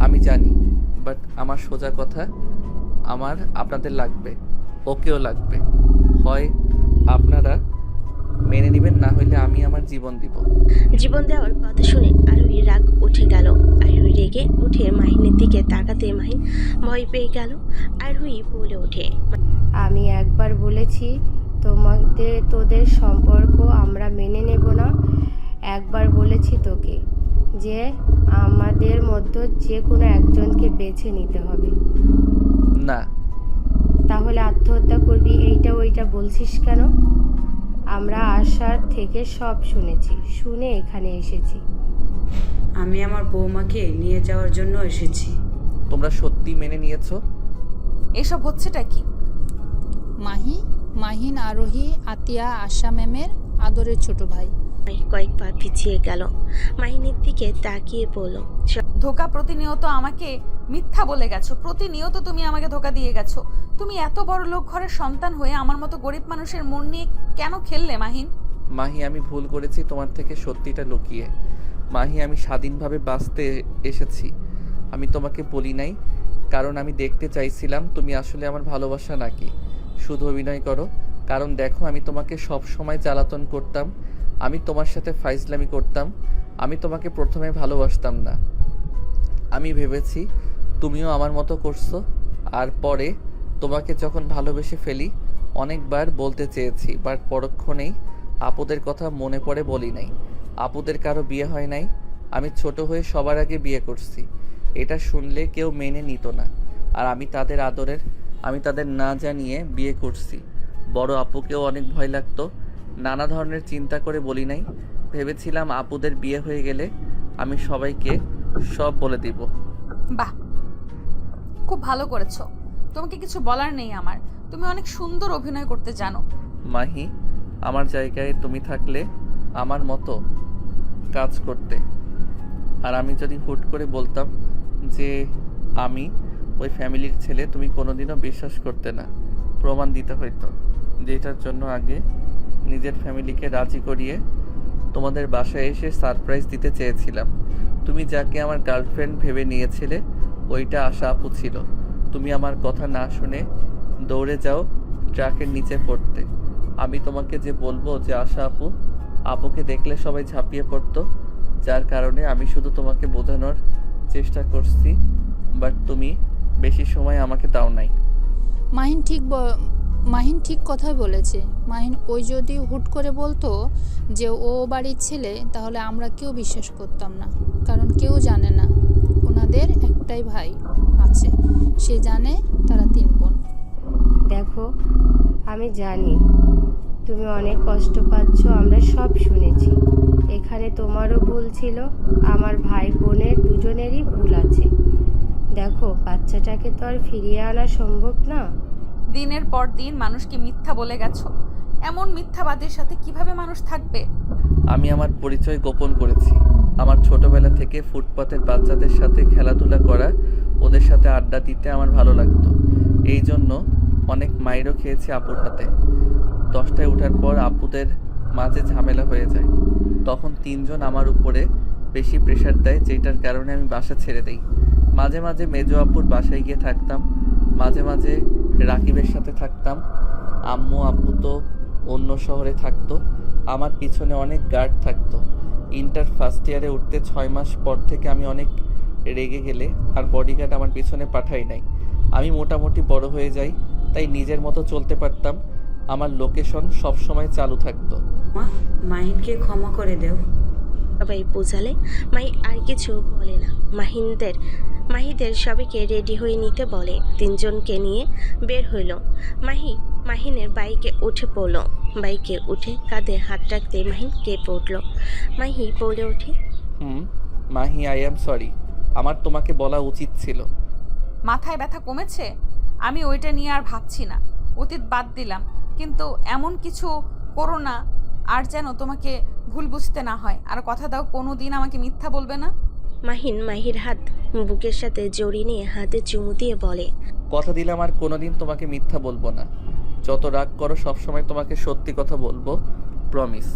আমি জানি, বাট আমার সোজা কথা, আমার আপনাদের লাগবে, ওকেও লাগবে। হয় আপনারা মেনে নেবেন, না হইলে আমি আমার জীবন দিব। জীবন দেওয়ার কথা শুনে আরোহীর রাগ উঠে গেল। আরোহী রেগে উঠে মাহিনের দিকে তাকাতে মাহিন ভয় পেয়ে গেল। আরোহী বলে ওঠে, আমি একবার বলেছি তোদের সম্পর্ক আমরা মেনে নেব না। একবার বলেছি তোকে যে আমাদের মধ্যে যে কোনো একজনকে বেছে নিতে হবে। না। তাহলে আত্মহত্যা করবি এইটা ওইটা বলছিস কেন? আমরা আশার থেকে সব শুনেছি, শুনে এখানে এসেছি। আমি আমার বৌমাকে নিয়ে যাওয়ার জন্য এসেছি। তোমরা সত্যি মেনে নিয়েছো? এসব হচ্ছেটা কি? মাহিন আরোহী আতিয়া আশা ম্যামের আদরের ছোট ভাই। কয়েক পা পিছিয়ে গেল, মাহিনের দিকে তাকিয়ে বলল, ধোকা। প্রতিনিয়ত আমাকে মিথ্যা বলে গেছো, প্রতিনিয়ত তুমি আমাকে ধোকা দিয়ে গেছো। তুমি এত বড় লোক ঘরের সন্তান হয়ে আমার মতো গরিব মানুষের মন নিয়ে কেন খেললে মাহিন? মাহি, আমি ভুল করেছি তোমার থেকে সত্যিটা লুকিয়ে। মাহি, আমি স্বাধীনভাবে বাঁচতে এসেছি। আমি তোমাকে বলি নাই, কারণ আমি দেখতে চাইছিলাম তুমি আসলে আমার ভালোবাসা নাকি শুধু অভিনয় করো। কারণ দেখো, আমি তোমাকে সব সময় জ্বালাতন করতাম, আমি তোমার সাথে ফাইজলামি করতাম, আমি তোমাকে প্রথমে ভালোবাসতাম না। আমি ভেবেছি তুমিও আমার মতো করছো, আর পরে তোমাকে যখন ভালোবেসে ফেলি অনেকবার বলতে চেয়েছি, বাট পরক্ষণেই আপুদের কথা মনে পড়ে বলি নাই। আপুদের কারো বিয়ে হয় নাই, আমি ছোট হয়ে সবার আগে বিয়ে করছি। এটা শুনলে কেউ মেনে নিত না, আর আমি তাদের আদরের, আমি তাদের না জানিয়ে বিয়ে করছি। বড় আপুকেও অনেক ভয় লাগতো, নানা ধরনের চিন্তা করে বলি নাই। ভেবেছিলাম আপুদের বিয়ে হয়ে গেলে আমি সবাইকে সব বলে দিব। বাহ, খুব ভালো করেছো। তোমাকে কিছু বলার নেই আমার, তুমি অনেক সুন্দর অভিনয় করতে জানো। মাহি, আমার জায়গায় তুমি থাকলে আমার মতো কাজ করতে, আর আমি যদি হুট করে বলতাম যে আমি ওই ফ্যামিলির ছেলে, তুমি কোনোদিনও বিশ্বাস করতে না, প্রমাণ দিতে হইতো, যেটার জন্য আগে নিজের ফ্যামিলিকে রাজি করিয়ে তোমাদের বাসায় এসে সারপ্রাইজ দিতে চেয়েছিলাম। তুমি যাকে আমার গার্লফ্রেন্ড ভেবে নিয়েছিলে ওইটা আশা আপু ছিল। তুমি আমার কথা না শুনে দৌড়ে যাও ট্রাকের নিচে পড়তে। আমি তোমাকে যে বলবো যে আশা আপু, আপুকে দেখলে সবাই ঝাঁপিয়ে পড়তো, যার কারণে আমি শুধু তোমাকে বোঝানোর চেষ্টা করছি, বাট তুমি বেশি সময় আমাকে দাও নাই। মাহিন ঠিক কথাই বলেছে। মাহিন ওই যদি হুট করে বলতো যে ও বাড়ির ছেলে, তাহলে আমরা কেউ বিশ্বাস করতাম না, কারণ কেউ জানে না ওনাদের একটাই ভাই আছে, সে জানে তারা 3 বোন। দেখো, আমি জানি তুমি অনেক কষ্ট পাচ্ছ, আমরা সব শুনেছি। এখানে তোমারও ভুল ছিল, আমার ভাই বোনের দুজনেরই ভুল আছে। দেখো, বাচ্চাটাকে তো আর ফিরিয়ে আনা সম্ভব না। দিনের পর দিন মানুষকে মিথ্যা বলে গেছো, এমন মিথ্যাবাদীর সাথে কিভাবে মানুষ থাকবে? আমি আমার পরিচয় গোপন করেছি। আমার ছোটবেলা থেকে ফুটপাতের বাচ্চাদের সাথে খেলাধুলা করা, ওদের সাথে আড্ডা দিতে আমার ভালো লাগতো। এই জন্য অনেক মাইরও খেয়েছি আপুর হাতে। 10টায় ওঠার পর আপুদের মাঝে ঝামেলা হয়ে যায়, তখন 3 জন আমার উপরে বেশি প্রেশার দেয়, যেটার কারণে আমি বাসা ছেড়ে দিই। মাঝে মাঝে মেজো আপুর বাসায় গিয়ে থাকতাম, মাঝে মাঝে রাকিবের সাথে থাকতাম। আম্মু আব্বু তো অন্য শহরে থাকতো, আমার পিছনে অনেক গার্ড থাকতো। ইন্টার ফার্স্ট ইয়ারে উঠতে 6 মাস পর থেকে আমি অনেক রেগে গেলে আর বডিগার্ড আমার পিছনে পাঠাই নাই। আমি মোটামুটি বড় হয়ে যাই, তাই নিজের মতো চলতে পারতাম, আমার লোকেশন সব সময় চালু থাকতো। মাহিনকে ক্ষমা করে দেও। সবাই বোঝালে মাহি আর কিছু বলে না। মাহিদের সবাইকে রেডি হয়ে নিতে বলে। তিনজনকে নিয়ে বের হইল। মাহিনের বাইকে উঠে পড়ল। বাইকে উঠে কাঁধে হাত রাখতে মাহিন কেঁপে উঠল। মাহি বলে ওঠে, মাহি, আই এম সরি, আমার তোমাকে বলা উচিত ছিল। মাথায় ব্যথা কমেছে? আমি ওইটা নিয়ে আর ভাবছি না, অতীত বাদ দিলাম। কিন্তু এমন কিছু করো না আর যেন তোমাকে ভুল বুঝতে না হয়। আর কথা দাও কোনো দিন আমাকে মিথ্যা বলবে না। মাহির হাত বুকের সাথে জড়িয়ে নিয়ে হাতে চুমু দিয়ে বলে, কথা দিলাম আর কোনোদিন তোমাকে মিথ্যা বলবো না। যত রাগ করো সবসময় তোমাকে সত্যি কথা বলবো, প্রমিস।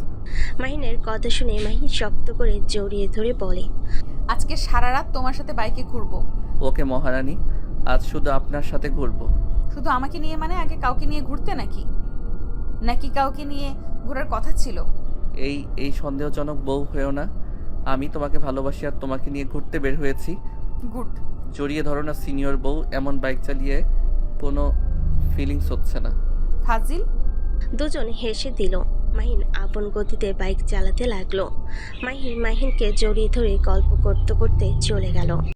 মাহিনের কথা শুনে মাহি শক্ত করে জড়িয়ে ধরে বলে, আজকে সারা রাত তোমার সাথে বাইকে ঘুরবো। ওকে মহারানী, আজ শুধু আপনার সাথে ঘুরবো। শুধু আমাকে নিয়ে মানে আগে কাউকে নিয়ে ঘুরতে নাকি কাউকে নিয়ে ঘোরার কথা ছিল? এই সন্দেহজনক বউ হয়েও না। আমি তোমাকে ভালোবাসি আর তোমাকে নিয়ে ঘুরতে বের হয়েছি। গুড। জড়িয়ে ধরো না সিনিয়র বউ, এমন বাইক চালিয়ে কোনো ফিলিংস হচ্ছে না। ফাজিল। দুজন হেসে দিল। মাহিন আপন গতিতে বাইক চালাতে লাগলো। মাহিনকে জড়িয়ে ধরে গল্প করতে করতে চলে গেল।